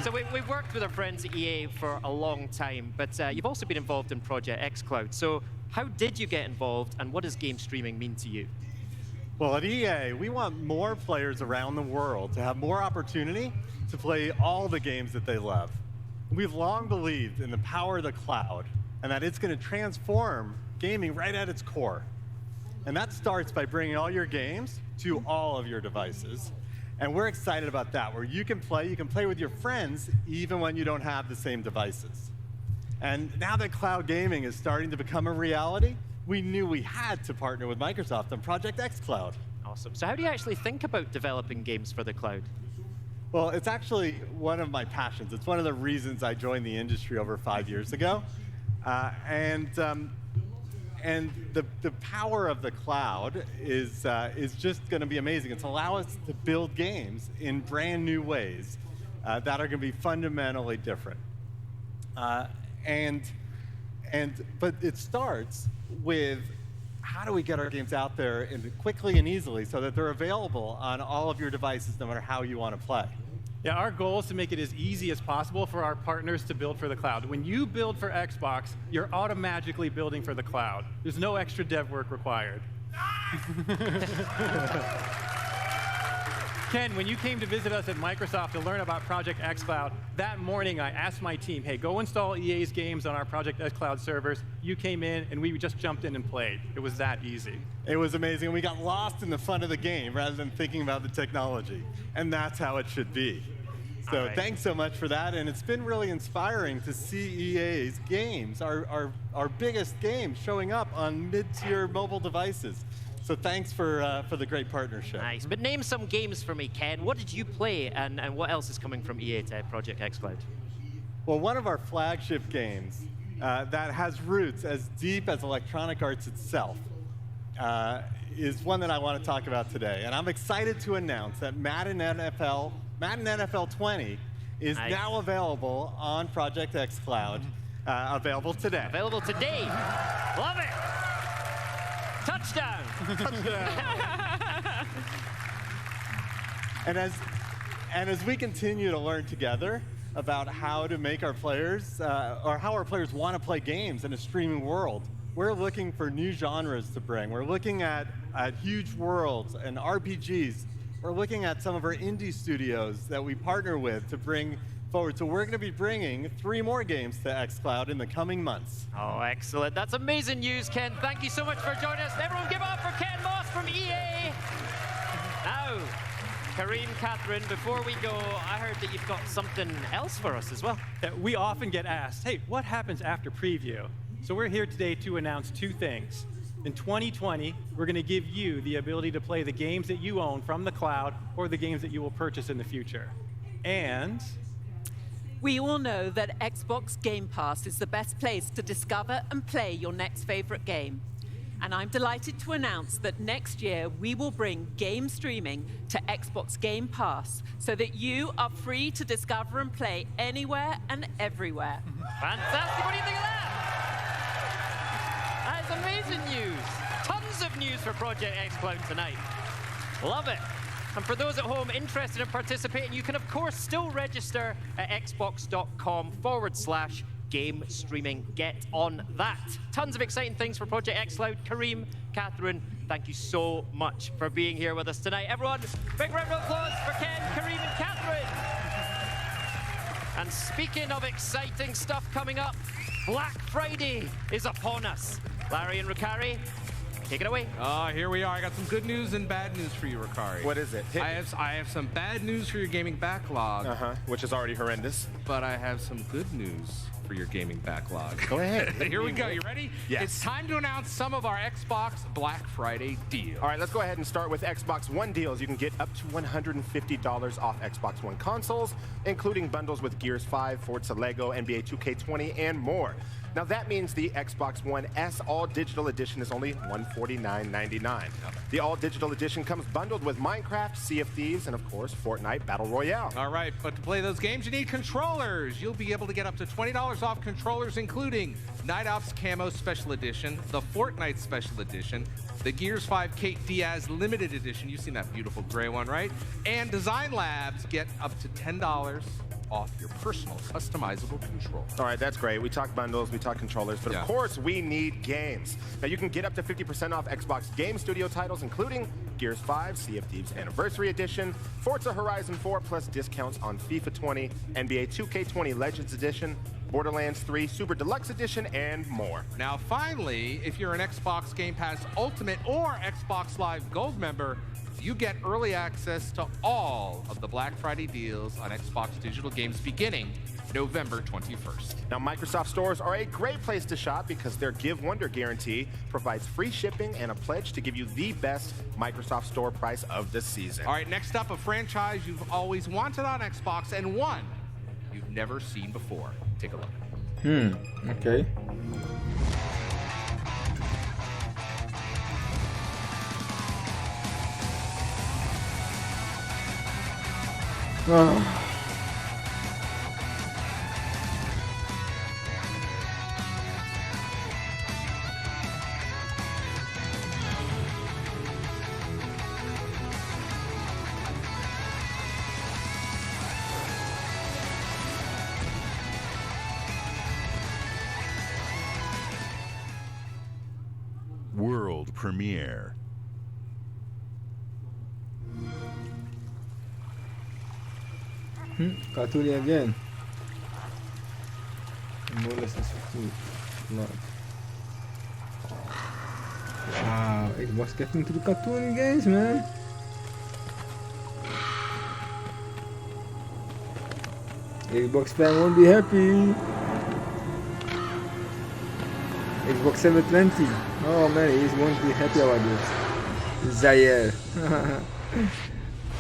G: So we've worked with our friends at EA for a long time, but you've also been involved in Project xCloud. So how did you get involved, and what does game streaming mean to you?
W: Well, at EA, we want more players around the world to have more opportunity to play all the games that they love. We've long believed in the power of the cloud and that it's going to transform gaming right at its core. And that starts by bringing all your games to all of your devices. And we're excited about that, where you can play with your friends even when you don't have the same devices. And now that cloud gaming is starting to become a reality, we knew we had to partner with Microsoft on Project xCloud.
G: Awesome. So how do you actually think about developing games for the cloud?
W: Well, it's actually one of my passions. It's one of the reasons I joined the industry over 5 years ago. And the power of the cloud is just going to be amazing. It's allow us to build games in brand new ways that are going to be fundamentally different. But it starts with how do we get our games out there quickly and easily so that they're available on all of your devices no matter how you want to play.
D: Yeah, our goal is to make it as easy as possible for our partners to build for the cloud. When you build for Xbox, you're automatically building for the cloud. There's no extra dev work required. Ken, when you came to visit us at Microsoft to learn about Project xCloud, that morning I asked my team, hey, go install EA's games on our Project xCloud servers. You came in, and we just jumped in and played. It was that easy.
W: It was amazing. We got lost in the fun of the game rather than thinking about the technology. And that's how it should be. So thanks so much for that. And it's been really inspiring to see EA's games, our biggest games, showing up on mid-tier mobile devices. So thanks for the great partnership.
G: Nice. But name some games for me, Ken. What did you play, and what else is coming from EA to Project xCloud?
W: Well, one of our flagship games that has roots as deep as Electronic Arts itself is one that I want to talk about today. And I'm excited to announce that Madden NFL 20 is now available on Project xCloud. Available today.
G: Available today. Love it. Touchdown.
W: And as we continue to learn together about how to make our players, or how our players want to play games in a streaming world, we're looking for new genres to bring. We're looking at huge worlds and RPGs. We're looking at some of our indie studios that we partner with to bring forward. So we're going to be bringing 3 more games to xCloud in the coming months.
G: Oh, excellent. That's amazing news, Ken. Thank you so much for joining us. Everyone give it up for Ken Moss from EA. Now, Kareem, Catherine, before we go, I heard that you've got something else for us as well.
D: We often get asked, hey, what happens after preview? So we're here today to announce 2 things. In 2020, we're going to give you the ability to play the games that you own from the cloud or the games that you will purchase in the future. And
B: we all know that Xbox Game Pass is the best place to discover and play your next favorite game. And I'm delighted to announce that next year we will bring game streaming to Xbox Game Pass so that you are free to discover and play anywhere and everywhere.
G: Fantastic. What do you think of that? That is amazing news. Tons of news for Project xCloud tonight. Love it. And for those at home interested in participating, you can, of course, still register at xbox.com/game streaming. Get on that. Tons of exciting things for Project xCloud. Kareem, Catherine, thank you so much for being here with us tonight. Everyone, big round of applause for Ken, Kareem, and Catherine. And speaking of exciting stuff coming up, Black Friday is upon us. Larry and Rukari, take it away.
C: Here we are. I got some good news and bad news for you, Rukari.
O: What is it?
C: I have some bad news for your gaming backlog.
O: Which is already horrendous.
C: But I have some good news for your gaming backlog.
O: Go ahead.
C: Here we go. You ready?
O: Yes.
C: It's time to announce some of our Xbox Black Friday deals.
O: All right, let's go ahead and start with Xbox One deals. You can get up to $150 off Xbox One consoles, including bundles with Gears 5, Forza Lego, NBA 2K20, and more. Now that means the Xbox One S All Digital Edition is only $149.99. The All Digital Edition comes bundled with Minecraft, Sea of Thieves, and of course, Fortnite Battle Royale.
C: All right, but to play those games, you need controllers. You'll be able to get up to $20 off controllers, including Night Ops Camo Special Edition, the Fortnite Special Edition, the Gears 5 Kate Diaz Limited Edition. You've seen that beautiful gray one, right? And Design Labs get up to $10 off your personal customizable control.
O: All right, that's great. We talk bundles, we talk controllers, but of course we need games. Now you can get up to 50% off Xbox Game Studio titles, including Gears 5, Sea of Thieves Anniversary Edition, Forza Horizon 4, plus discounts on FIFA 20, NBA 2K20 Legends Edition, Borderlands 3 Super Deluxe Edition, and more.
C: Now, finally, if you're an Xbox Game Pass Ultimate or Xbox Live Gold member, you get early access to all of the Black Friday deals on Xbox digital games beginning November 21st.
O: Now, Microsoft stores are a great place to shop because their Give Wonder guarantee provides free shipping and a pledge to give you the best Microsoft store price of the season.
C: All right, next up, a franchise you've always wanted on Xbox and one you've never seen before. Take a look.
A: Okay. Oh.
E: World premiere.
A: Cartoon again. More less than wow, Xbox getting to the cartoon games, man. Xbox fan won't be happy. Xbox 720. Oh man, he won't be happy about this. Zaire.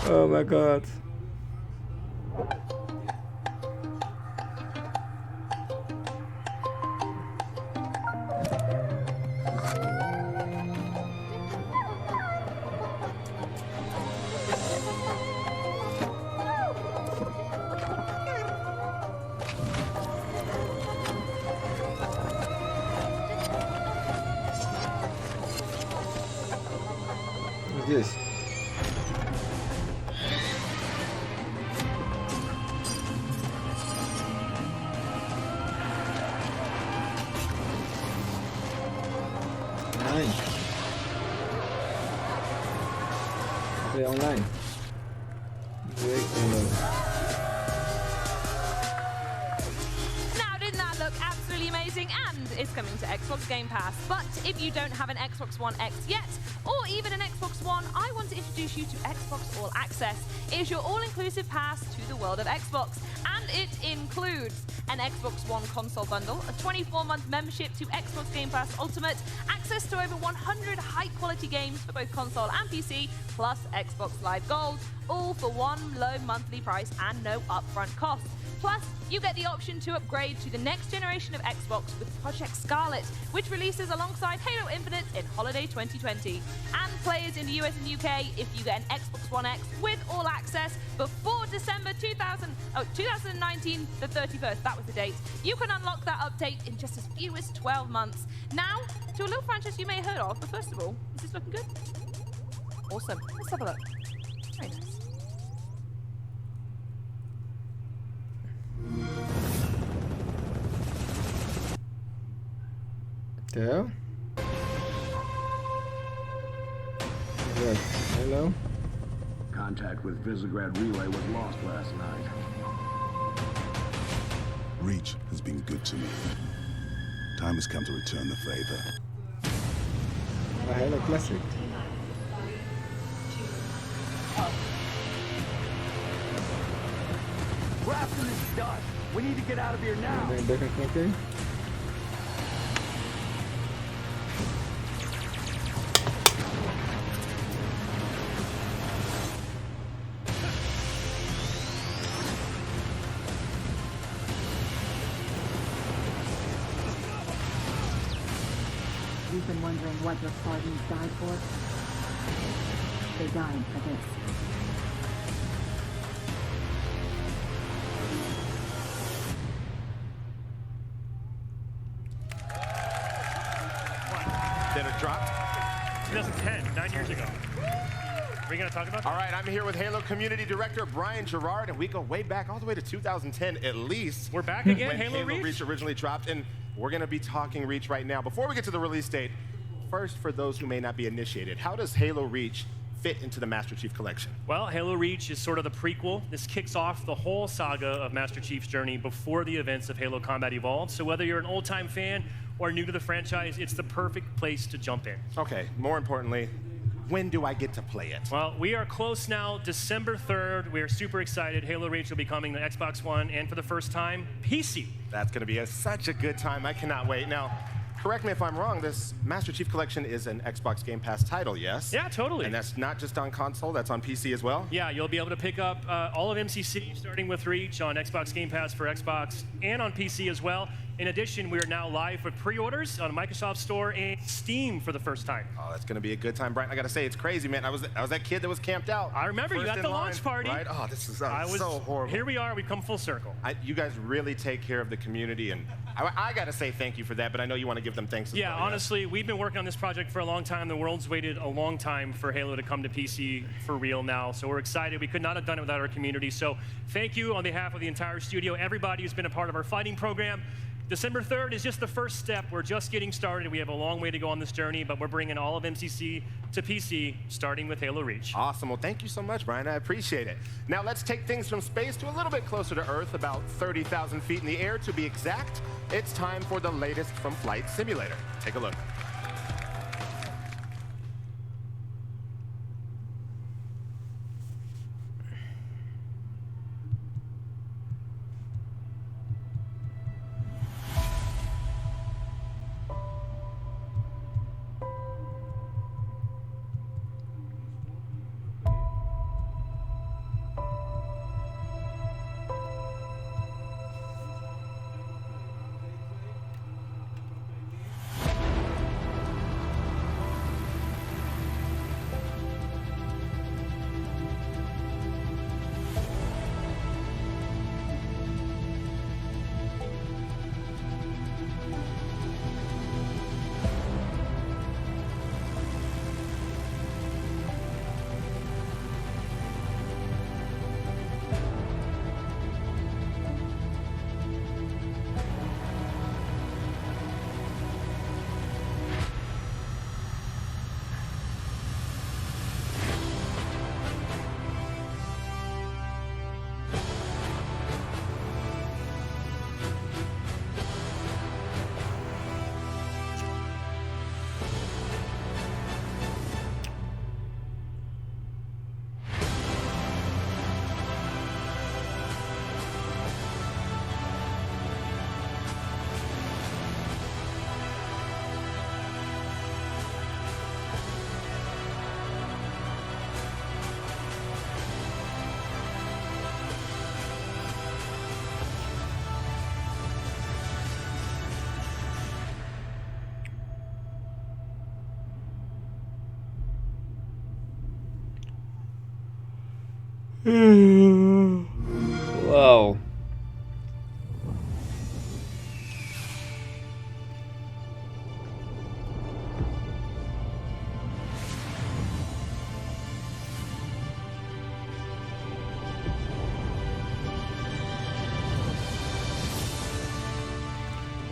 A: Oh my god. What's this? Online. Play online. Break online.
H: Now, didn't that look absolutely amazing? And it's coming to Xbox Game Pass. But if you don't have an Xbox One X yet, or even an Xbox One, I want to introduce you to Xbox All Access. It is your all-inclusive pass to the world of Xbox, and it includes an Xbox One console bundle, a 24-month membership to Xbox Game Pass Ultimate, access to over 100 high-quality games for both console and PC, plus Xbox Live Gold, all for one low monthly price and no upfront cost. Plus, you get the option to upgrade to the next generation of Xbox with Project Scarlet, which releases alongside Halo Infinite in holiday 2020. And players in the US and UK, if you get an Xbox One X with All Access before December 2019, the 31st, that was the date, you can unlock that update in just as few as 12 months. Now, to a little franchise you may have heard of, but first of all, is this looking good? Awesome. Let's have a look. Very nice.
A: Yeah. Yes. Hello.
T: Contact with Visegrad Relay was lost last night.
M: Reach has been good to me. Time has come to return the favor.
A: A Halo Classic.
R: Grafton is done. We need to get out of here now.
A: Then back and okay.
I: You've been wondering what your Spartans died for? They died for this.
O: Did it drop?
J: 2010, 9 years ago. Are we going to talk about that?
O: All right, I'm here with Halo Community Director Brian Gerard, and we go way back, all the way to 2010 at least.
J: We're back again,
O: when
J: Halo Reach
O: originally dropped, and we're going to be talking Reach right now. Before we get to the release date, first, for those who may not be initiated, how does Halo Reach fit into the Master Chief Collection?
J: Well, Halo Reach is sort of the prequel. This kicks off the whole saga of Master Chief's journey before the events of Halo Combat Evolved. So whether you're an old-time fan or new to the franchise, it's the perfect place to jump in.
O: Okay, more importantly, when do I get to play it?
J: Well, we are close now, December 3rd. We're super excited. Halo Reach will be coming to Xbox One and for the first time, PC.
O: That's going to be such a good time. I cannot wait. Now, correct me if I'm wrong, this Master Chief Collection is an Xbox Game Pass title, yes?
J: Yeah, totally.
O: And that's not just on console, that's on PC as well?
J: Yeah, you'll be able to pick up all of MCC, starting with Reach, on Xbox Game Pass for Xbox and on PC as well. In addition, we are now live for pre-orders on Microsoft Store and Steam for the first time.
O: Oh, that's going to be a good time, Brian. I got to say, it's crazy, man. I was that kid that was camped out.
J: I remember you at the launch party.
O: Right? Oh, this is so horrible.
J: Here we are. We've come full circle.
O: You guys really take care of the community, and I got to say thank you for that, but I know you want to give them thanks as well.
J: Honestly, we've been working on this project for a long time. The world's waited a long time for Halo to come to PC for real now, so we're excited. We could not have done it without our community, so thank you on behalf of the entire studio, everybody who's been a part of our fighting program. December 3rd is just the first step. We're just getting started. We have a long way to go on this journey, but we're bringing all of MCC to PC, starting with Halo Reach.
O: Awesome. Well, thank you so much, Brian. I appreciate it. Now, let's take things from space to a little bit closer to Earth, about 30,000 feet in the air to be exact. It's time for the latest from Flight Simulator. Take a look.
A: Wow.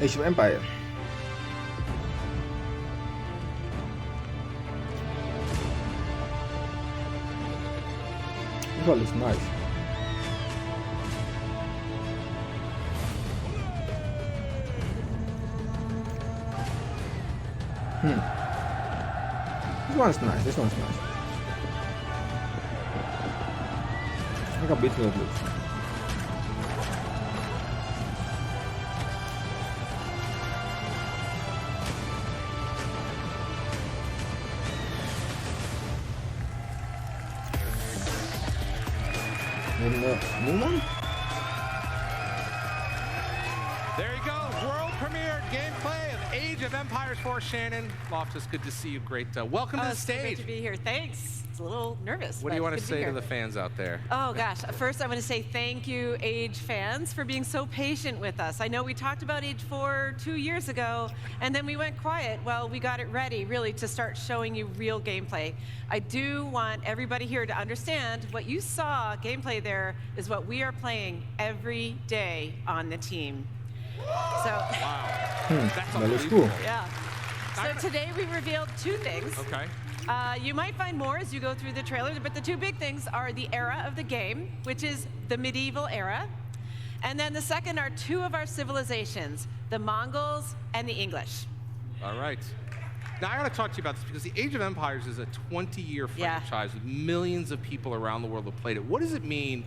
A: Age of Empire. This one looks nice. This one's nice. This one's nice. Look how beautiful it looks. New one?
C: There you go, world premiere gameplay of Age of Empires 4. Shannon Loftus, good to see you. Great. Welcome to the stage.
B: Great to be here. Thanks. It's a little nervous.
C: What do you want to say to the fans out there?
B: Oh gosh, first I want to say thank you, Age fans, for being so patient with us. I know we talked about Age 4 2 years ago, and then we went quiet. Well, we got it ready, really, to start showing you real gameplay. I do want everybody here to understand what you saw gameplay there is what we are playing every day on the team. So,
C: wow, that's
A: that looks cool.
B: Yeah. So today we revealed 2 things.
K: Okay.
B: You might find more as you go through the trailer, but the 2 big things are the era of the game, which is the medieval era, and then the second are 2 of our civilizations, the Mongols and the English.
K: All right. Now, I got to talk to you about this because the Age of Empires is a 20-year franchise with millions of people around the world who played it. What does it mean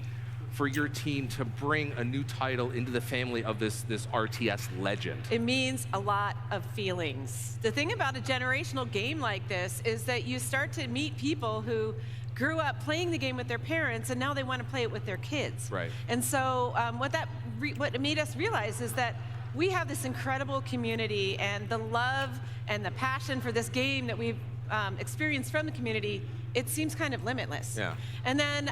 K: for your team to bring a new title into the family of this RTS legend?
B: It means a lot of feelings. The thing about a generational game like this is that you start to meet people who grew up playing the game with their parents, and now they want to play it with their kids.
K: Right.
B: And so what it made us realize is that we have this incredible community, and the love and the passion for this game that we've experienced from the community, it seems kind of limitless.
K: Yeah.
B: And then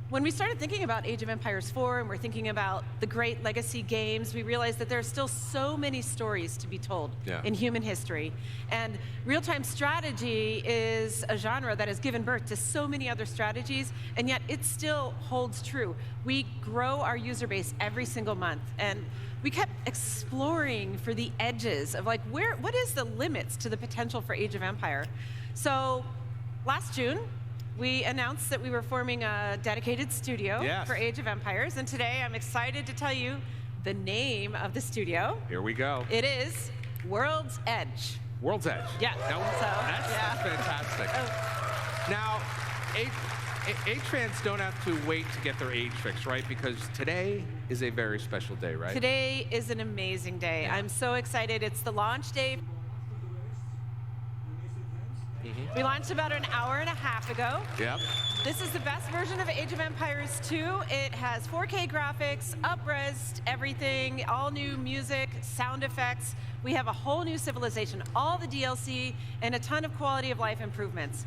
B: when we started thinking about Age of Empires 4 and we're thinking about the great legacy games, we realized that there are still so many stories to be told in human history. And real-time strategy is a genre that has given birth to so many other strategies, and yet it still holds true. We grow our user base every single month, and we kept exploring for the edges of like, what is the limits to the potential for Age of Empire? So last June, we announced that we were forming a dedicated studio for Age of Empires, and today I'm excited to tell you the name of the studio.
K: Here we go.
B: It is World's Edge.
K: World's Edge.
B: Yeah.
K: Now, that's fantastic. Now, Age fans don't have to wait to get their age fix, right? Because today is a very special day, right?
B: Today is an amazing day. I'm so excited. It's the launch day. We launched about an hour and a half ago.
K: Yep.
B: This is the best version of Age of Empires 2. It has 4K graphics, up-res everything, all new music, sound effects. We have a whole new civilization, all the DLC, and a ton of quality of life improvements.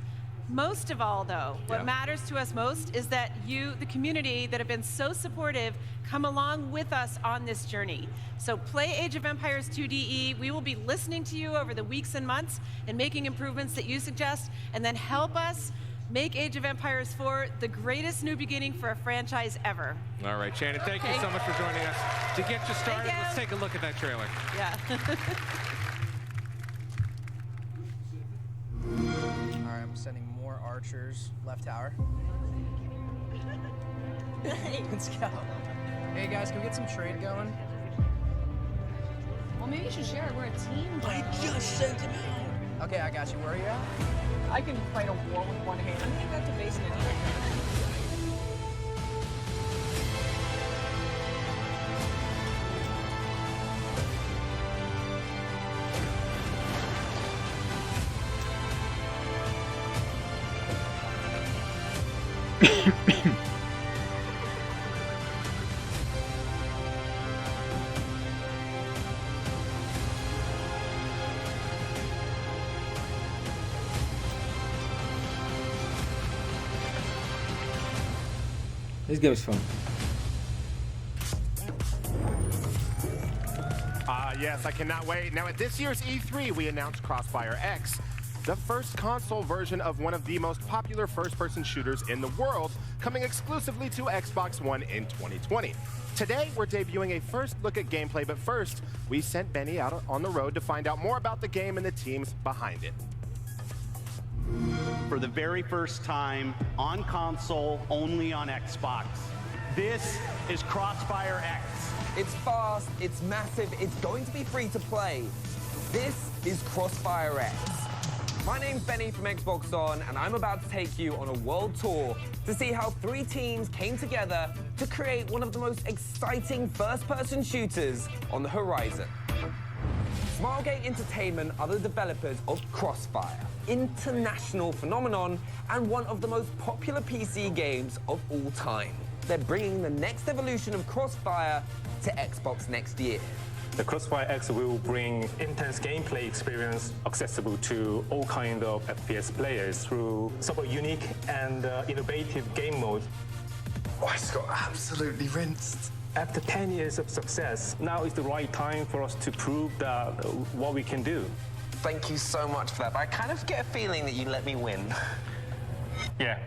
B: Most of all, though, what matters to us most is that you, the community that have been so supportive, come along with us on this journey. So play Age of Empires 2DE. We will be listening to you over the weeks and months and making improvements that you suggest, and then help us make Age of Empires 4 the greatest new beginning for a franchise ever.
K: All right, Shannon, thank you so much for joining us. To get you started, let's take a look at that trailer.
B: Yeah.
L: All right, I'm sending more archers left tower. Let's go. Hey guys, can we get some trade going?
H: Well, maybe you should share it. We're a team.
L: I just sent him out. Okay, I got you. Where are you at?
H: I can fight a war with one hand. I'm gonna go to base now.
A: This game is fun.
O: Yes, I cannot wait. Now, at this year's E3, we announced Crossfire X, the first console version of one of the most popular first-person shooters in the world, coming exclusively to Xbox One in 2020. Today, we're debuting a first look at gameplay, but first, we sent Benny out on the road to find out more about the game and the teams behind it.
N: For the very first time on console, only on Xbox. This is Crossfire X.
X: It's fast, it's massive, it's going to be free to play. This is Crossfire X. My name's Benny from Xbox On, and I'm about to take you on a world tour to see how 3 teams came together to create one of the most exciting first-person shooters on the horizon. Smilegate Entertainment are the developers of Crossfire, international phenomenon and one of the most popular PC games of all time. They're bringing the next evolution of Crossfire to Xbox next year.
Y: The Crossfire X will bring intense gameplay experience accessible to all kinds of FPS players through super unique and innovative game modes.
X: Oh, I just got absolutely rinsed.
Y: After 10 years of success, now is the right time for us to prove that what we can do.
X: Thank you so much for that, but I kind of get a feeling that you let me win.
Y: Yeah.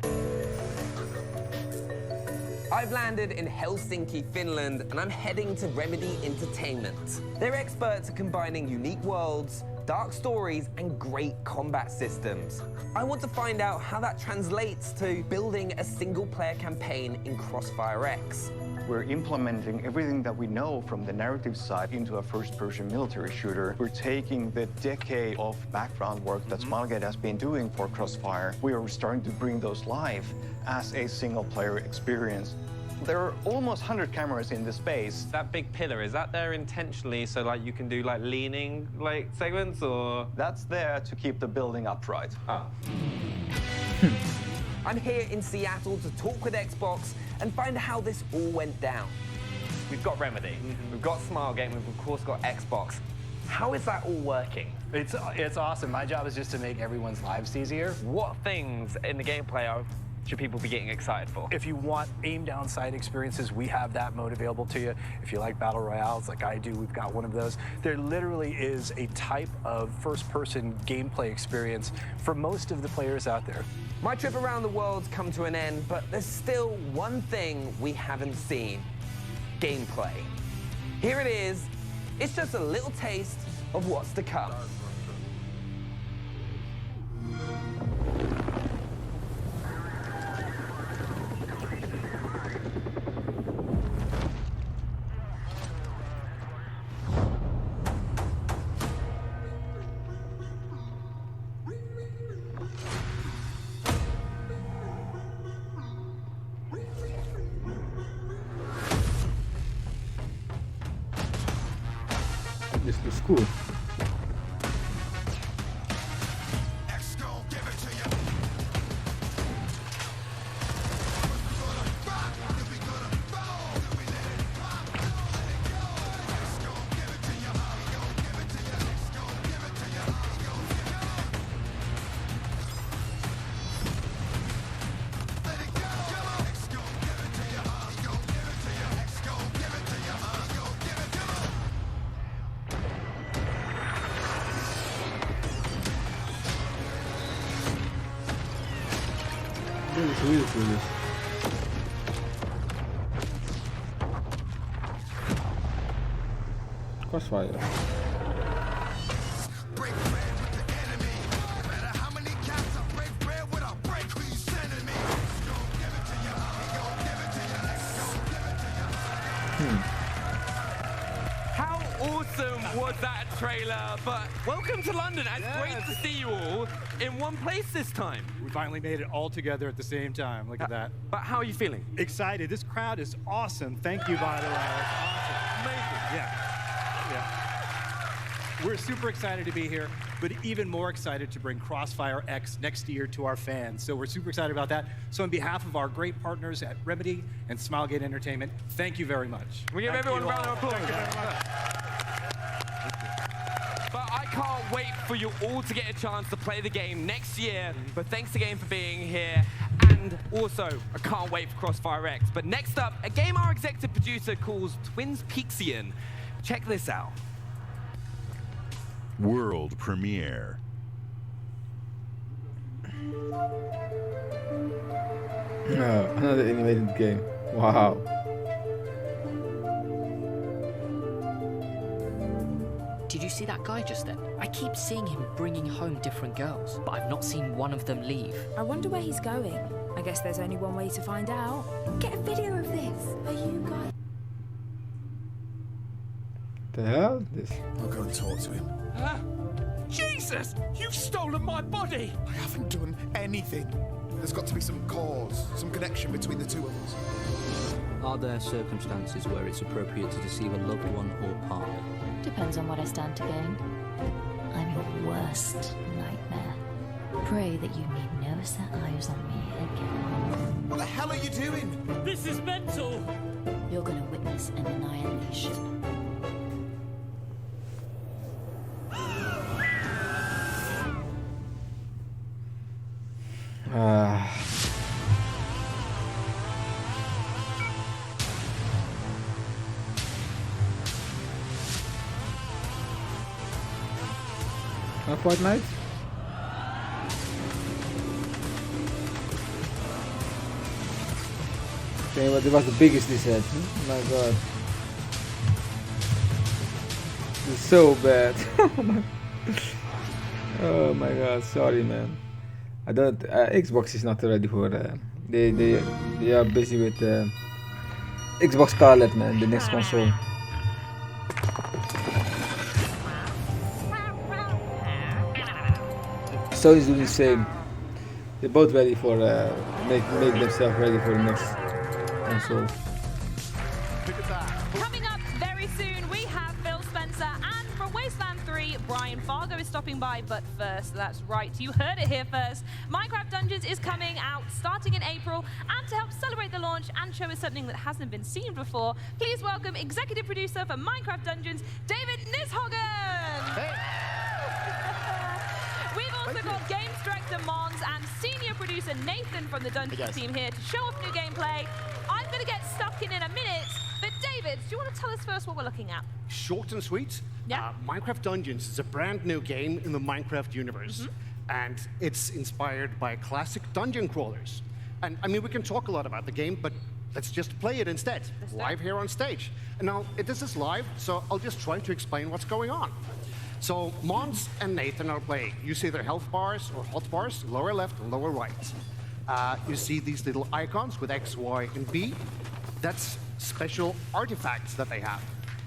X: I've landed in Helsinki, Finland, and I'm heading to Remedy Entertainment. They're experts at combining unique worlds, dark stories, and great combat systems. I want to find out how that translates to building a single-player campaign in Crossfire X.
F: We're implementing everything that we know from the narrative side into a first-person military shooter. We're taking the decade of background work that Smilegate has been doing for Crossfire. We are starting to bring those live as a single-player experience. There are almost 100 cameras in this space.
X: That big pillar, is that there intentionally so like you can do like leaning like segments, or?
F: That's there to keep the building upright.
X: I'm here in Seattle to talk with Xbox and find out how this all went down. We've got Remedy, we've got Smilegate, we've of course got Xbox. How is that all working?
L: It's awesome. My job is just to make everyone's lives easier.
X: What things in the gameplay should people be getting excited for?
L: If you want aim down sight experiences, we have that mode available to you. If you like battle royales like I do, we've got one of those. There literally is a type of first-person gameplay experience for most of the players out there.
X: My trip around the world's come to an end, but there's still one thing we haven't seen: gameplay. Here it is. It's just a little taste of what's to come.
A: This looks cool. It's really cool. Crossfire.
C: How awesome was that trailer? But welcome to London. It's great to see you all in one place this time.
P: We finally made it all together at the same time. Look at that.
C: But how are you feeling?
P: Excited. This crowd is awesome. Thank you, by the way. That's awesome.
C: Amazing.
P: Yeah. We're super excited to be here, but even more excited to bring Crossfire X next year to our fans. So we're super excited about that. So on behalf of our great partners at Remedy and Smilegate Entertainment, thank you very much.
C: We give everyone a round of applause. But I can't wait for you all to get a chance to play the game next year. But thanks again for being here. And also, I can't wait for Crossfire X. But next up, a game our executive producer calls Twins Peaksian. Check this out.
E: World premiere.
A: Oh, another animated game. Wow.
Q: Did you see that guy just then? I keep seeing him bringing home different girls, but I've not seen one of them leave.
S: I wonder where he's going. I guess there's only one way to find out. Get a video of this. Are you guys...
A: The hell? This.
R: I'll go and talk to him. Jesus! You've stolen my body! I haven't done anything. There's got to be some cause, some connection between the two of us.
V: Are there circumstances where it's appropriate to deceive a loved one or partner?
I: Depends on what I stand to gain. I'm your worst nightmare. Pray that you need never set eyes on me again.
R: What the hell are you doing?
Q: This is mental!
I: You're gonna witness an annihilation.
A: Fortnite? Okay, but it was the biggest they said. Oh my god. This is so bad. Oh my god, sorry man. I don't. Xbox is not ready for. They are busy with Xbox Scarlet, man. The next console. Sony's doing the same. They're both ready for make themselves ready for the next console.
H: Coming up very soon, we have Phil Spencer, and from Wasteland 3, Brian Fargo is stopping by. But first, that's right, you heard it here first. Minecraft Dungeons is coming out starting in April, and to help celebrate the launch and show us something that hasn't been seen before, please welcome executive producer for Minecraft Dungeons, David Nishogen.
D: Hey.
H: We've also got games director Mons and senior producer Nathan from the Dungeons team here to show off new gameplay. I'm going to get stuck in a minute, but David, do you want to tell us first what we're looking at?
D: Short and sweet.
H: Yeah.
D: Minecraft Dungeons is a brand new game in the Minecraft universe. And it's inspired by classic dungeon crawlers. And I mean, we can talk a lot about the game, but let's just play it instead, live here on stage. And now, this is live, so I'll just try to explain what's going on. So Mons and Nathan are playing. You see their health bars or hot bars, lower left and lower right. You see these little icons with X, Y, and B. That's special artifacts that they have.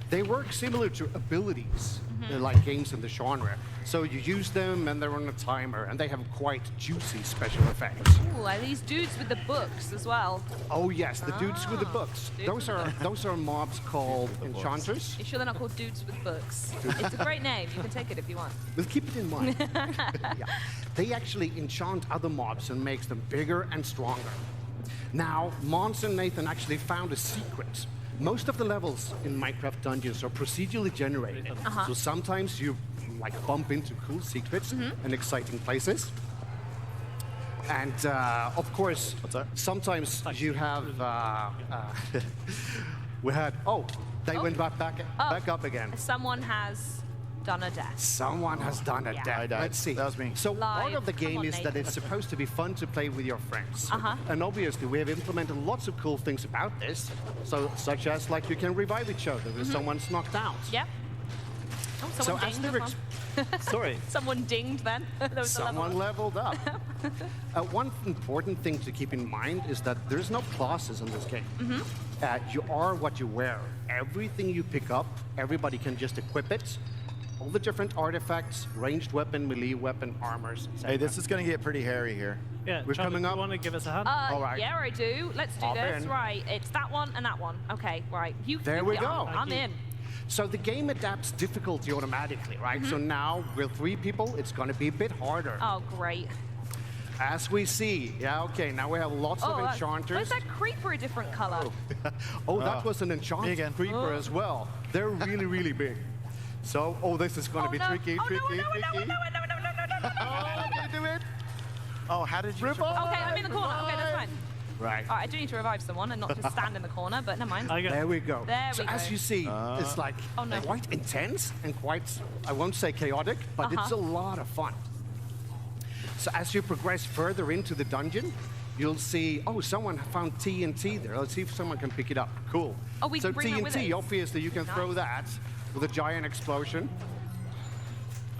D: They work similar to abilities, like games in the genre. So you use them and they're on a timer, and they have quite juicy special effects.
H: Ooh, are these dudes with the books as well?
D: Oh yes, the dudes with the books. Those are mobs called enchanters.
H: You sure they're not called dudes with books? It's a great name. You can take it if you want.
D: We'll keep it in mind. Yeah. They actually enchant other mobs and makes them bigger and stronger. Now, Mons and Nathan actually found a secret. Most of the levels in Minecraft Dungeons are procedurally generated. So sometimes you bump into cool secrets and exciting places. And of course, sometimes you have we had they went back up again.
H: Someone has done a death.
D: Someone has done a death. Let's see. That was me. So part of the game is that it's supposed to be fun to play with your friends. And obviously we have implemented lots of cool things about this. So such as you can revive each other if someone's knocked out.
H: Yep. Oh, someone dinged.
D: Sorry.
H: Someone dinged then.
D: Someone leveled up. One important thing to keep in mind is that there's no classes in this game. You are what you wear. Everything you pick up, everybody can just equip it. All the different artifacts, ranged weapon, melee weapon, armors, etc.
G: Hey, this is going to get pretty hairy here.
T: Yeah,
D: we're coming up.
T: You want to give us a hand?
D: All right.
H: Yeah, I do. Let's do this. Right, it's that one and that one. Okay, right.
D: There we go.
H: I'm in.
D: So the game adapts difficulty automatically, right? So now, with 3 people, it's going to be a bit harder.
H: Oh, great.
D: As we see. Yeah, okay, now we have lots of enchanters.
H: Where's that creeper a different color?
D: That was an enchanted creeper as well. They're really, really big. So, this is going to be tricky.
H: No,
D: Can you do it?
G: Oh, how did you...
H: Okay, I'm in the corner. Okay, that's fine.
D: Right.
H: I do need to revive someone and not just stand in the corner, but never mind.
D: There we go.
H: There we go.
D: As you see, it's quite intense and quite, I won't say chaotic, but it's a lot of fun. So as you progress further into the dungeon, you'll see, someone found TNT there. Let's see if someone can pick it up. Cool.
H: Oh, we can bring that with
D: TNT,
H: us.
D: obviously, you can throw that with a giant explosion.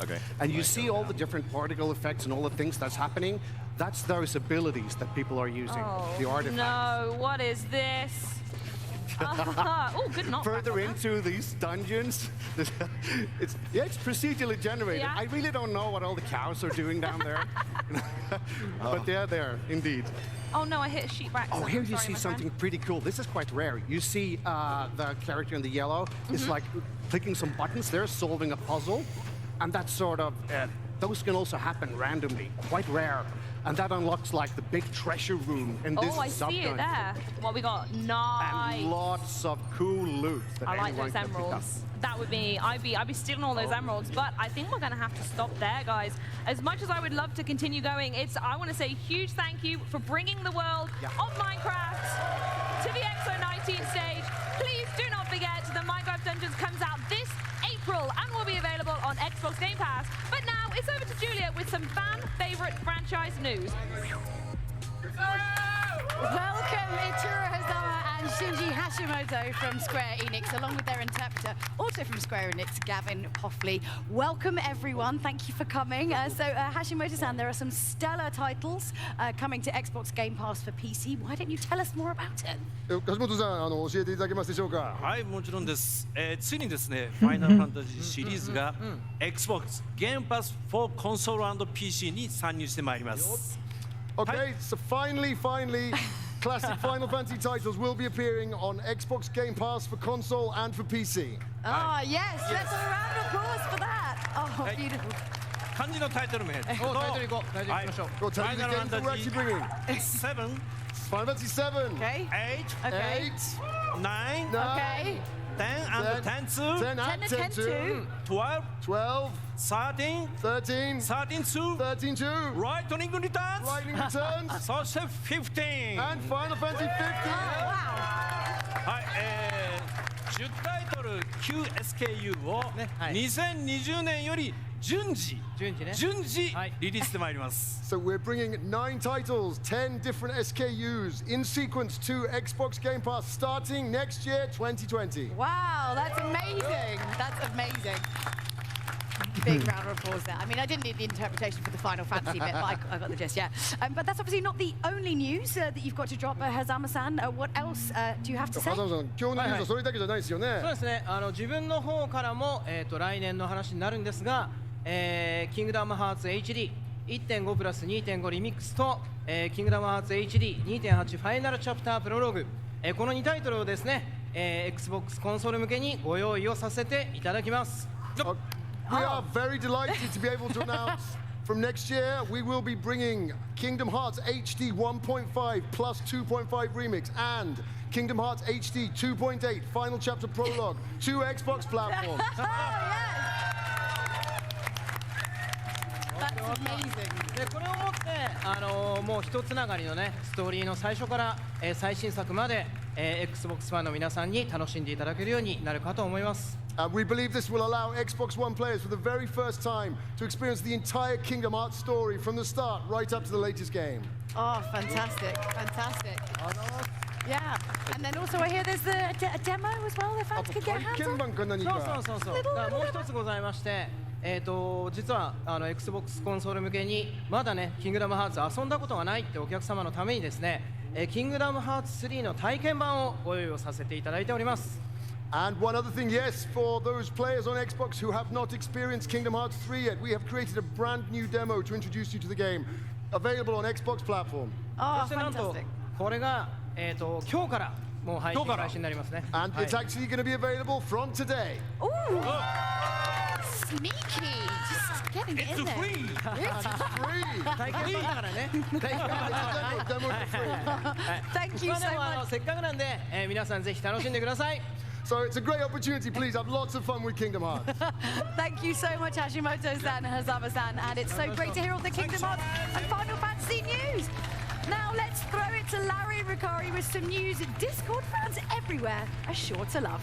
G: Okay.
D: And you see all the different particle effects and all the things that's happening. That's those abilities that people are using, the artifacts.
H: No, what is this? Good knock.
D: Further into these dungeons, it's procedurally generated.
H: Yeah.
D: I really don't know what all the cows are doing down there. But they're there, indeed.
H: Oh no, I hit a sheep back.
D: Oh, here you see something pretty cool. This is quite rare. You see the character in the yellow is clicking some buttons there, solving a puzzle. And that's sort of, those can also happen randomly, quite rare. And that unlocks the big treasure room in this
H: I see it there. What we got? Nice.
D: And lots of cool loot that
H: I like
D: anyone
H: those
D: can pick up.
H: emeralds. That would be, I'd be stealing all those emeralds, but I think we're gonna have to stop there, guys. As much as I would love to continue going, I want to say a huge thank you for bringing the world of Minecraft to the X019 stage. Please do not forget the Minecraft Dungeons comes out this April and will be available on Xbox Game Pass. But now it's over to Julia with some fan favorite franchise news.
J: Welcome, Ichiro Hazama and Shinji Hashimoto from Square Enix, along with their interpreter, also from Square Enix, Gavin Hoffley. Welcome, everyone. Thank you for coming. Hashimoto-san, there are some stellar titles coming to Xbox Game Pass for PC. Why don't you tell us more about it?
M: 橋本さん、教えていただけますでしょうか。
T: はい、もちろんです。ついにですね、ファイナルファンタジーシリーズが Xbox Game Pass for Console and PC に参入してまいります。
M: Okay, so finally, classic Final Fantasy titles will be appearing on Xbox Game Pass for console and for PC.
J: Ah, yes, let's have a round of applause for that. Oh, beautiful.
T: 漢字のタイトル名です。
J: タイトル行こう。タイトル行きましょう。
M: Go tell me the games that we're actually bringing.
T: 7.
M: Final Fantasy 7.
J: Okay.
T: 8.
J: Okay.
T: 9.
J: Okay.
T: 10 and 10 2.
M: 10 and 10 2.
T: 12.
M: 12.
T: 13.
M: 13.
T: 13 2.
M: 13 2.
T: Lightning Returns.
M: Lightning Returns.
T: そして15.
M: And Final Fantasy 15.
T: はい、10タイトル 9SKU を2020年より順次リリースしてまいります。
M: So we're bringing 9 titles, 10 different SKUs in sequence to Xbox Game Pass starting next year, 2020.
J: Wow, that's amazing. That's amazing. Big round of applause there. I mean, I didn't need the interpretation for the Final Fantasy bit, but I got the gist, yeah. But that's obviously not the only news that you've got to drop, Hazama-san. What else do you have to say?
M: 風間さん、今日のニュースはそれだけじゃないですよね。
U: そうですね。自分の方からも来年の話になるんですが、キングダムハーツ HD 1.5 プラス 2.5 リミックスと、キングダムハーツ HD 2.8 ファイナルチャプタープロローグ、この2タイトルをですね、Xbox コンソール向けにご用意をさせていただきます。
M: We are very delighted to be able to announce from next year we will be bringing Kingdom Hearts HD 1.5 plus 2.5 remix and Kingdom Hearts HD 2.8 final chapter prologue to Xbox platforms.
J: That's amazing.
U: でこれをもってもう一つながりのねストーリーの最初から、最新作まで、Xbox ファンの皆さんに楽しんでいただけるようになるかと思います。
M: We believe this will allow Xbox One players for the very first time to experience the entire Kingdom Hearts story from the start right up to the latest game.
J: Oh, fantastic, fantastic. Yeah, and then also I hear there's a demo as well that fans can get hands on.
U: そう。もう一つございまして、実はXbox コンソール向けにまだねキングダムハーツ遊んだことがないってお客様のためにですね、キングダムハーツ3の体験版をご用意をさせていただいております。
M: And one other thing, yes, for those players on Xbox who have not experienced Kingdom Hearts 3 yet, we have created a brand new demo to introduce you to the game, available on Xbox platform.
J: Oh,
U: そしてなんとこれが今日からもう配信開始になりますね。
M: And it's actually going to be available from today.
J: Ooh, sneaky! Just getting it in there.
M: It's free.
U: 体験版だからね。
J: Thank you so much.
U: せっかくなんで皆さんぜひ楽しんでください。
M: So it's a great opportunity. Please have lots of fun with Kingdom Hearts.
J: Thank you so much, Hashimoto-san and Hazama-san, and it's so great to hear all the Kingdom Hearts and Final Fantasy news. Now let's throw it to Larry Ricari with some news Discord fans everywhere are sure to love.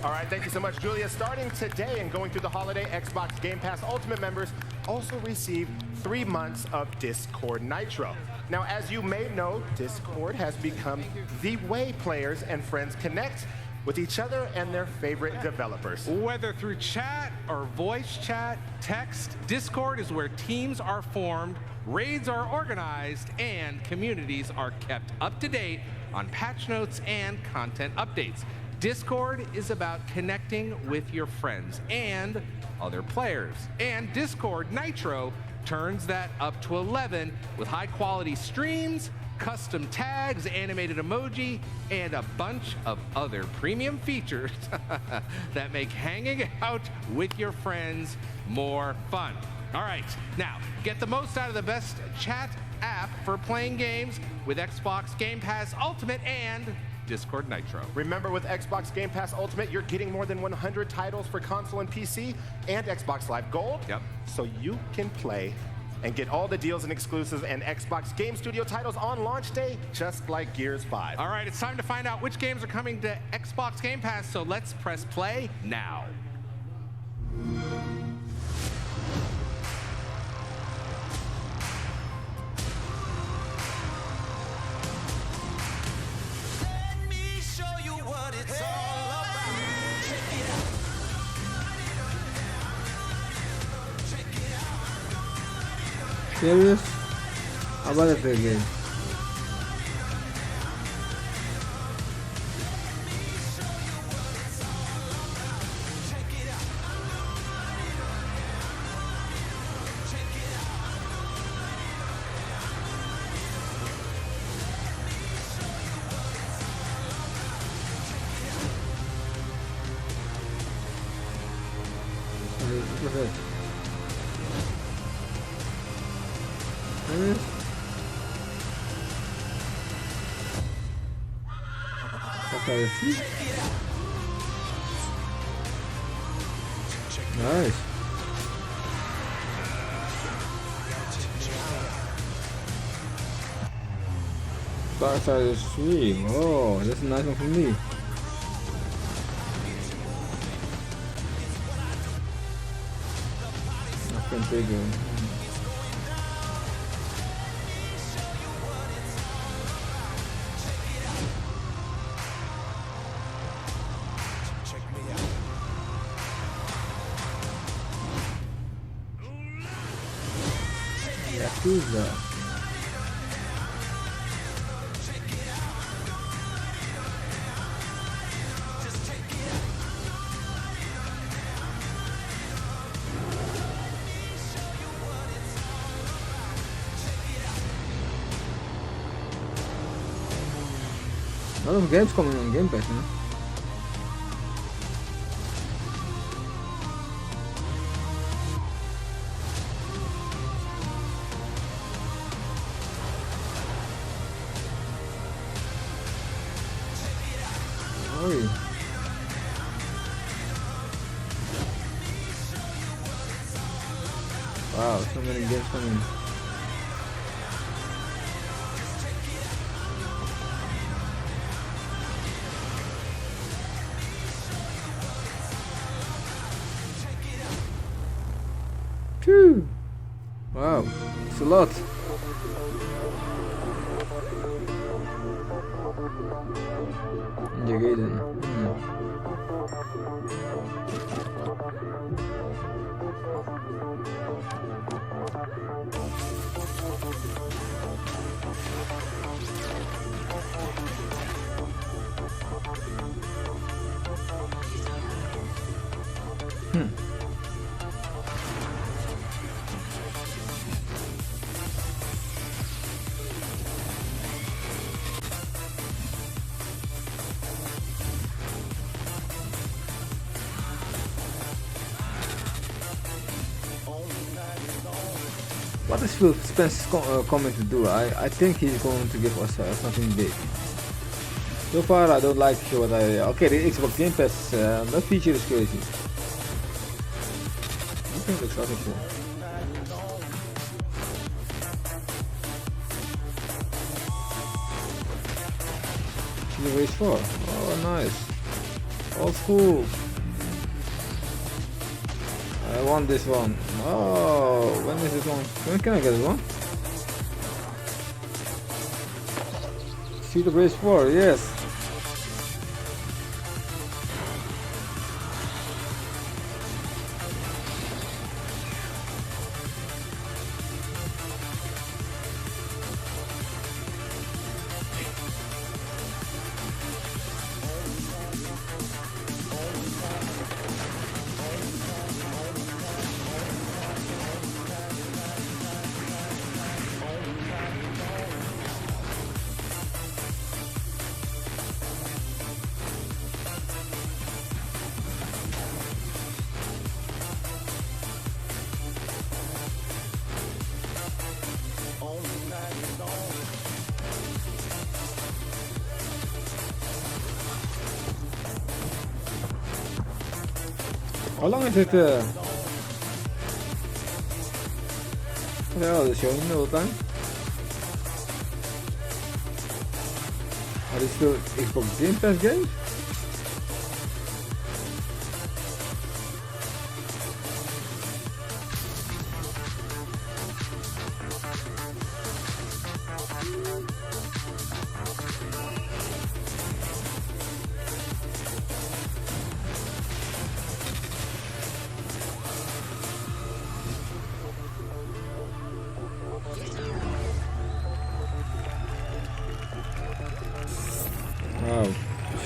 O: All right, thank you so much, Julia. Starting today and going through the holiday, Xbox Game Pass Ultimate members also receive 3 months of Discord Nitro. Now, as you may know, Discord has become the way players and friends connect with each other and their favorite developers.
K: Whether through chat or voice chat, text, Discord is where teams are formed, raids are organized, and communities are kept up to date on patch notes and content updates. Discord is about connecting with your friends and other players. And Discord Nitro turns that up to 11 with high-quality streams, custom tags, animated emoji, and a bunch of other premium features that make hanging out with your friends more fun. All right, now, get the most out of the best chat app for playing games with Xbox Game Pass Ultimate and Discord Nitro.
O: Remember, with Xbox Game Pass Ultimate, you're getting more than 100 titles for console and PC and Xbox Live Gold.
K: Yep.
O: So you can play and get all the deals and exclusives and Xbox Game Studio titles on launch day, just like Gears 5.
K: All right, it's time to find out which games are coming to Xbox Game Pass, so let's press play now.
A: Serious? How about it again? Look at that. Serious? Okay, see? Nice. SharJahStream. Oh, that's a nice one for me. Nothing bigger. Who's that? A lot of games coming on Game Pass, man. Oi. Wow, so many games coming. Phew. Wow, it's a lot. Gaiden. What is Phil Spencer's coming to do? I think he's going to give us something big. So far, I don't like what I... Okay, the Xbox Game Pass, that feature is crazy. I think looks awesome cool. The race 4. Oh, nice. Old school. I want this one. Oh, when is this one? When can I get this one? See the race 4, yes. How long is it? What the hell is it showing all the time? Are they still Xbox Game Pass games?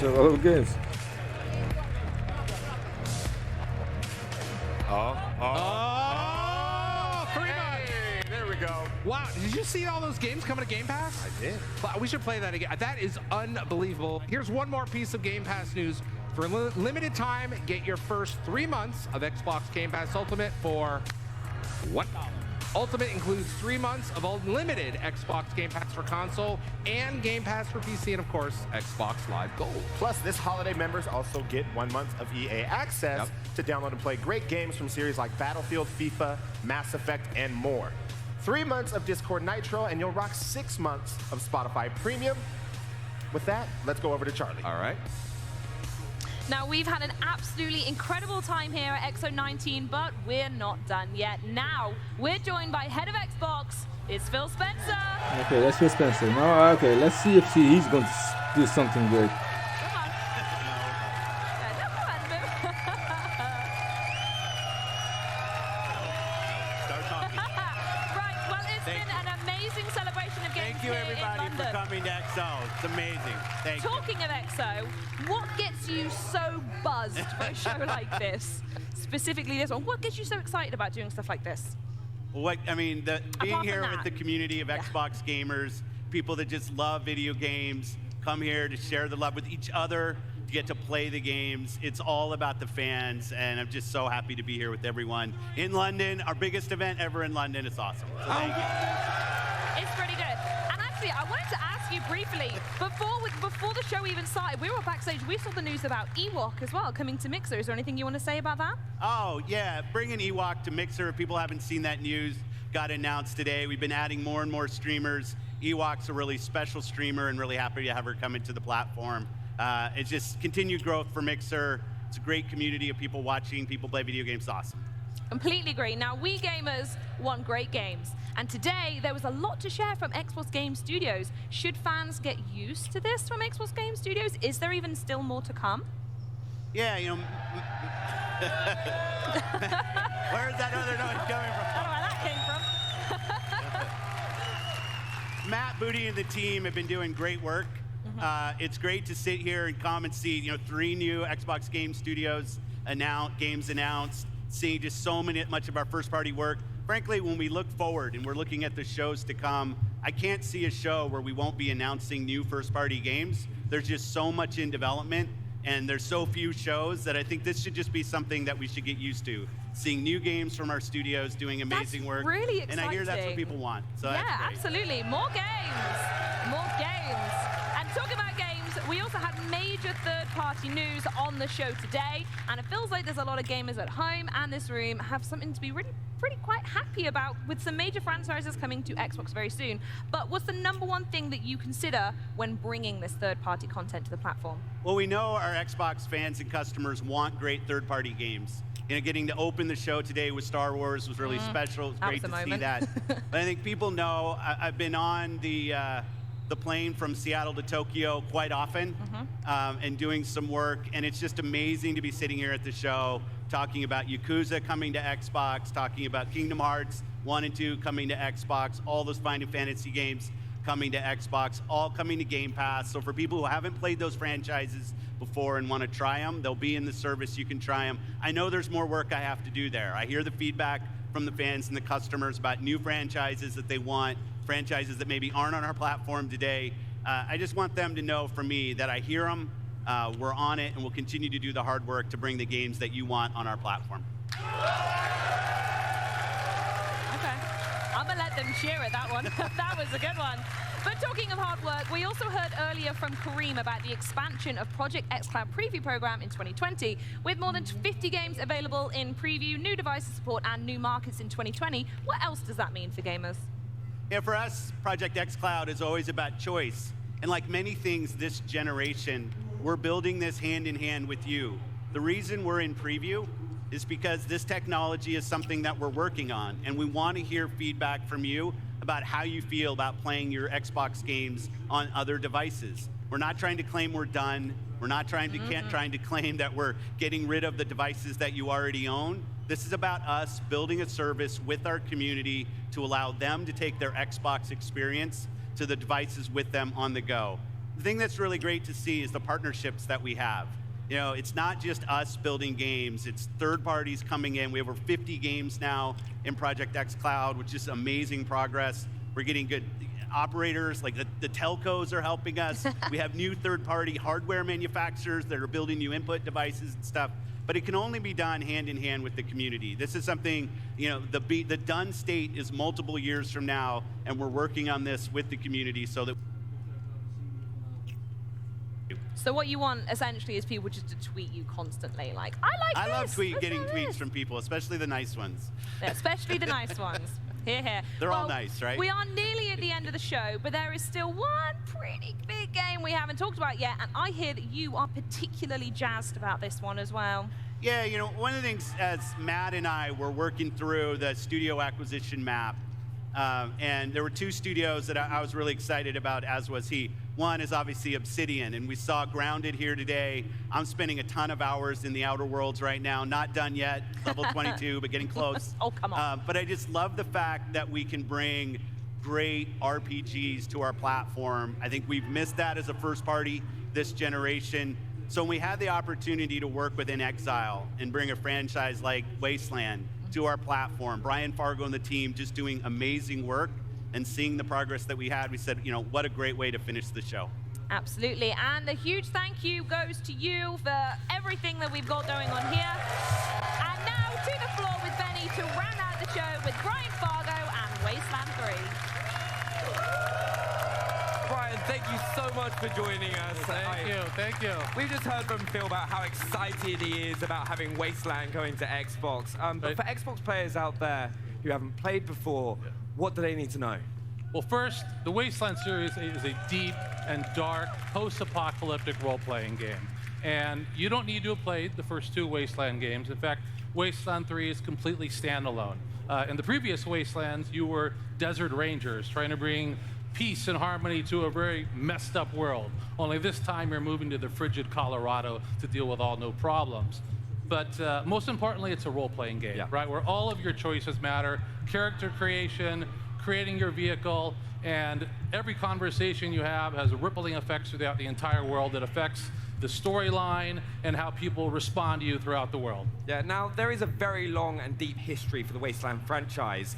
A: a lot of games.
K: There we go. Wow, did you see all those games coming to Game Pass?
O: I did.
K: We should play that again. That is unbelievable. Here's one more piece of Game Pass news. For a limited time, get your first 3 months of Xbox Game Pass Ultimate for $1. Ultimate includes 3 months of unlimited Xbox Game Pass for console and Game Pass for PC, and of course, Xbox Live Gold.
O: Plus, this holiday, members also get 1 month of EA access to download and play great games from series like Battlefield, FIFA, Mass Effect, and more. 3 months of Discord Nitro, and you'll rock 6 months of Spotify Premium. With that, let's go over to Charlie.
K: All right.
H: Now, we've had an absolutely incredible time here at X019, but we're not done yet. Now, we're joined by head of Xbox, it's Phil Spencer.
A: Okay, that's Phil Spencer. Now, okay, let's see if he's going to do something good.
B: Thank you, everybody, for coming to XO. It's amazing. Thank you.
H: Talking of XO, what gets you so buzzed for a show like this? Specifically this one. What gets you so excited about doing stuff like this?
B: What I mean, being here with the community of Xbox gamers, people that just love video games, come here to share the love with each other, to get to play the games. It's all about the fans, and I'm just so happy to be here with everyone in London. Our biggest event ever in London. It's awesome. So thank you.
H: It's pretty good. And actually, I wanted to ask you briefly, before the show even started, we were backstage, we saw the news about Ewok as well, coming to Mixer. Is there anything you want to say about that?
B: Oh, yeah, bringing Ewok to Mixer. If people haven't seen that news, got announced today. We've been adding more and more streamers. Ewok's a really special streamer, and really happy to have her come into the platform. It's just continued growth for Mixer. It's a great community of people watching, people play video games. Awesome.
H: Completely agree. Now, we gamers want great games. And today, there was a lot to share from Xbox Game Studios. Should fans get used to this from Xbox Game Studios? Is there even still more to come?
B: Yeah, you know. Where's that other noise coming from?
H: I don't know where that came from.
B: Matt, Booty, and the team have been doing great work. It's great to sit here and come and see, 3 new Xbox Game Studios games announced, seeing just so much of our first-party work. Frankly, when we look forward and we're looking at the shows to come, I can't see a show where we won't be announcing new first-party games. There's just so much in development, and there's so few shows that I think this should just be something that we should get used to. Seeing new games from our studios doing amazing work.
H: Really exciting.
B: And I hear that's what people want. So
H: yeah,
B: that's great.
H: Absolutely. More games. More games. And talking about games, we also had major third-party news on the show today, and it feels like there's a lot of gamers at home and this room have something to be pretty quite happy about, with some major franchises coming to Xbox very soon. But what's the #1 thing that you consider when bringing this third-party content to the platform?
B: Well, we know our Xbox fans and customers want great third-party games. Getting to open the show today with Star Wars was really special. It was great to see that. But I think people know I've been on the plane from Seattle to Tokyo quite often and doing some work, and it's just amazing to be sitting here at the show talking about Yakuza coming to Xbox, talking about Kingdom Hearts 1 and 2 coming to Xbox, all those Final Fantasy games coming to Xbox, all coming to Game Pass. So for people who haven't played those franchises before and want to try them, they'll be in the service. You can try them. I know there's more work I have to do there. I hear the feedback from the fans and the customers about new franchises that they want, franchises that maybe aren't on our platform today. I just want them to know from me that I hear them, we're on it, and we'll continue to do the hard work to bring the games that you want on our platform.
H: Okay. I'm going to let them cheer at that one. That was a good one. But talking of hard work, we also heard earlier from Kareem about the expansion of Project xCloud Preview Program in 2020, with more than 50 games available in preview, new devices support, and new markets in 2020. What else does that mean for gamers?
B: Yeah, for us, Project xCloud is always about choice. And like many things this generation, we're building this hand in hand with you. The reason we're in preview is because this technology is something that we're working on, and we want to hear feedback from you about how you feel about playing your Xbox games on other devices. We're not trying to claim we're done. We're not trying to claim that we're getting rid of the devices that you already own. This is about us building a service with our community to allow them to take their Xbox experience to the devices with them on the go. the thing that's really great to see is the partnerships that we have. You know, it's not just us building games, it's third parties coming in. We have over 50 games now in Project X Cloud, which is amazing progress. We're getting good operators, like the telcos are helping us. We have new third-party hardware manufacturers that are building new input devices and stuff. But it can only be done hand in hand with the community. This is something, you know, the done state is multiple years from now, and we're working on this with the community so that.
H: So what you want essentially is people just to tweet you constantly, like, I
B: love getting tweets from people, especially the nice ones.
H: Yeah, especially the nice ones. Here, here.
B: They're all nice, right?
H: We are nearly at the end of the show, but there is still one pretty big game we haven't talked about yet, and I hear that you are particularly jazzed about this one as well.
B: Yeah, you know, one of the things as Matt and I were working through the studio acquisition map, and there were two studios that I was really excited about, as was he. One is obviously Obsidian, and we saw Grounded here today. I'm spending a ton of hours in the Outer Worlds right now, not done yet, level 22, but getting close.
H: Oh, come on.
B: But I just love the fact that we can bring great RPGs to our platform. I think we've missed that as a first party this generation. So when we had the opportunity to work with inXile and bring a franchise like Wasteland to our platform, Brian Fargo and the team just doing amazing work, and seeing the progress that we had, we said, you know, what a great way to finish the show.
H: Absolutely, and a huge thank you goes to you for everything that we've got going on here. And now to the floor with Benny to round out the show with Brian Fargo and Wasteland 3.
C: Brian, thank you so much for joining us.
T: Thank you.
C: We've just heard from Phil about how excited he is about having Wasteland going to Xbox. But for Xbox players out there who haven't played before, what do they need to know?
F: Well, first, the Wasteland series is a deep and dark post-apocalyptic role-playing game. And you don't need to have played the first two Wasteland games. In fact, Wasteland 3 is completely standalone. In the previous Wastelands, you were desert rangers trying to bring peace and harmony to a very messed up world. Only this time you're moving to the frigid Colorado to deal with all new problems. But most importantly, it's a role-playing game, right? Where all of your choices matter, character creation, creating your vehicle, and every conversation you have has rippling effects throughout the entire world that affects the storyline and how people respond to you throughout the world.
C: Yeah, now there is a very long and deep history for the Wasteland franchise.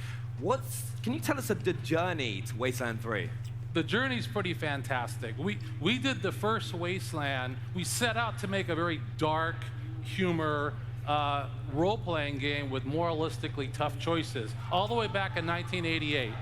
C: Can you tell us the journey to Wasteland 3?
F: The journey's pretty fantastic. We did the first Wasteland. We set out to make a very dark, humor, role-playing game with moralistically tough choices, all the way back in 1988.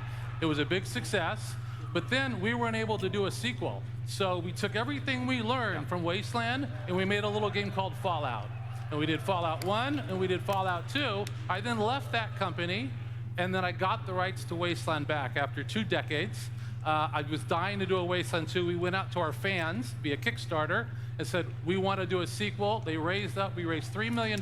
F: It was a big success, but then we weren't able to do a sequel. So we took everything we learned from Wasteland, and we made a little game called Fallout. And we did Fallout 1, and we did Fallout 2. I then left that company, and then I got the rights to Wasteland back after 2 decades. I was dying to do a Wasteland 2. We went out to our fans via Kickstarter and said, we want to do a sequel. They raised up, we raised $3 million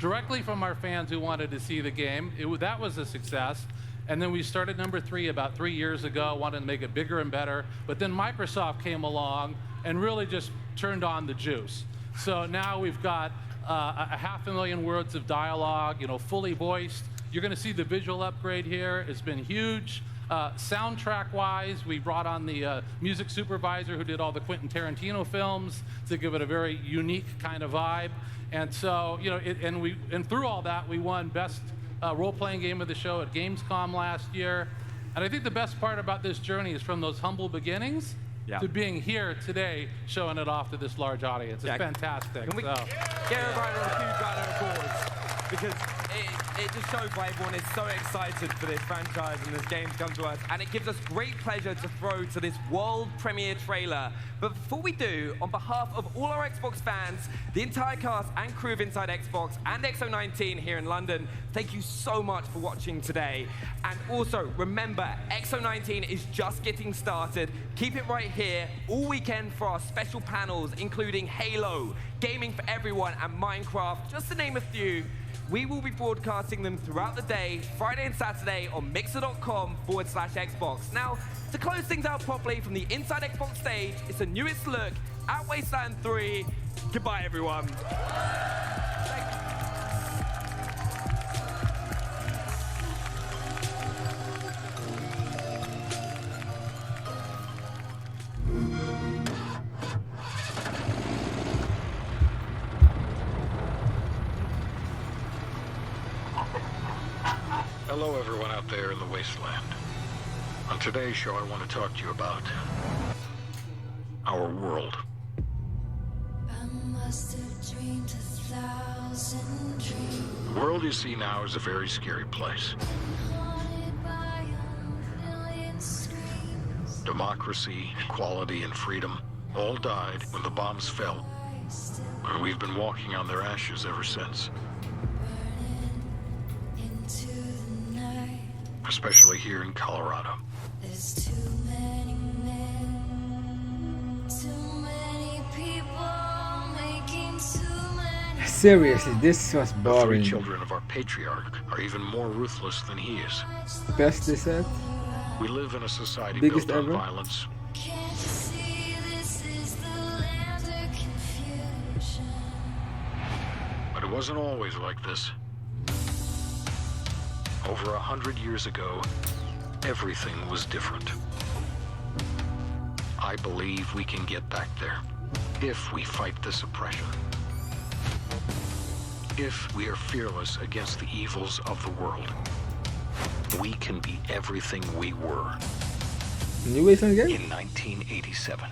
F: directly from our fans who wanted to see the game. That was a success. And then we started number 3 about 3 years ago, wanted to make it bigger and better. But then Microsoft came along and really just turned on the juice. So now we've got 500,000 words of dialogue, fully voiced. You're going to see the visual upgrade here. It's been huge. Soundtrack-wise, we brought on the music supervisor who did all the Quentin Tarantino films to give it a very unique kind of vibe. And so, and through all that, we won Best Role-Playing Game of the Show at Gamescom last year. And I think the best part about this journey is from those humble beginnings to being here today, showing it off to this large audience. It's fantastic.
C: Can we get everybody a huge round of applause? Because it just shows why everyone is so excited for this franchise and this game to come to us. And it gives us great pleasure to throw to this world premiere trailer. But before we do, on behalf of all our Xbox fans, the entire cast and crew of Inside Xbox and X019 here in London, thank you so much for watching today. And also, remember, X019 is just getting started. Keep it right here all weekend for our special panels, including Halo, Gaming for Everyone, and Minecraft, just to name a few. We will be broadcasting them throughout the day, Friday and Saturday, on mixer.com/Xbox. Now, to close things out properly from the Inside Xbox stage, it's the newest look at Wasteland 3. Goodbye, everyone.
L: Thank you. Hello everyone out there in the wasteland. On today's show I want to talk to you about our world. The world you see now is a very scary place. Democracy, equality, and freedom all died when the bombs fell. And we've been walking on their ashes ever since. Especially here in Colorado.
N: There's too many men, too many people making too many.
A: Seriously, this was
L: The
A: boring.
L: 3 children of our patriarch are even more ruthless than he is.
A: Best they said.
L: We live in a society
A: Biggest
L: built on
A: ever.
L: violence.
N: Can't you see this is the land of confusion?
L: But it wasn't always like this. Over 100 years ago, everything was different. I believe we can get back there, if we fight this oppression. If we are fearless against the evils of the world, we can be everything we were.
A: New Wasteland game?
L: In 1987.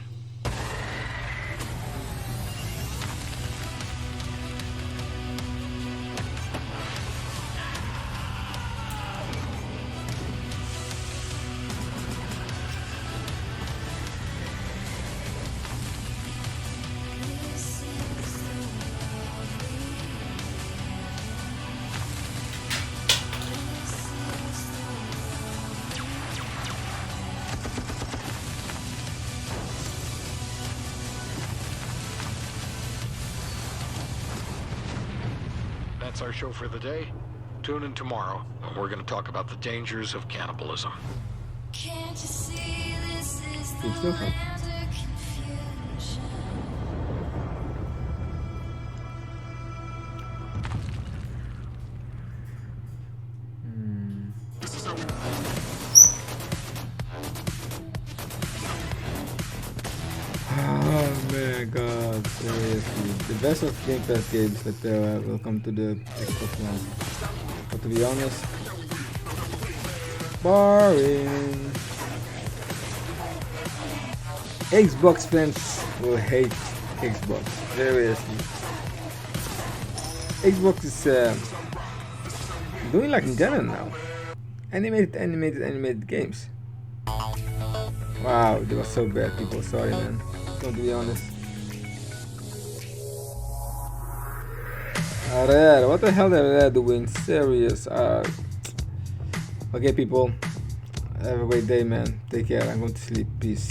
L: That's our show for the day. Tune in tomorrow, when we're going to talk about the dangers of cannibalism.
N: Can't you see this is the
A: It's different.
N: land of confusion?
A: Oh my god, seriously. The best of Game Pass games that will come to the Xbox One. But to be honest, boring. Xbox fans will hate Xbox, seriously. Xbox is doing like in general now. Animated games. Wow, they were so bad, people. Sorry, man. To be honest. Rare, what the hell are Rare doing? Serious. Okay, people. Have a great day, man. Take care. I'm going to sleep. Peace.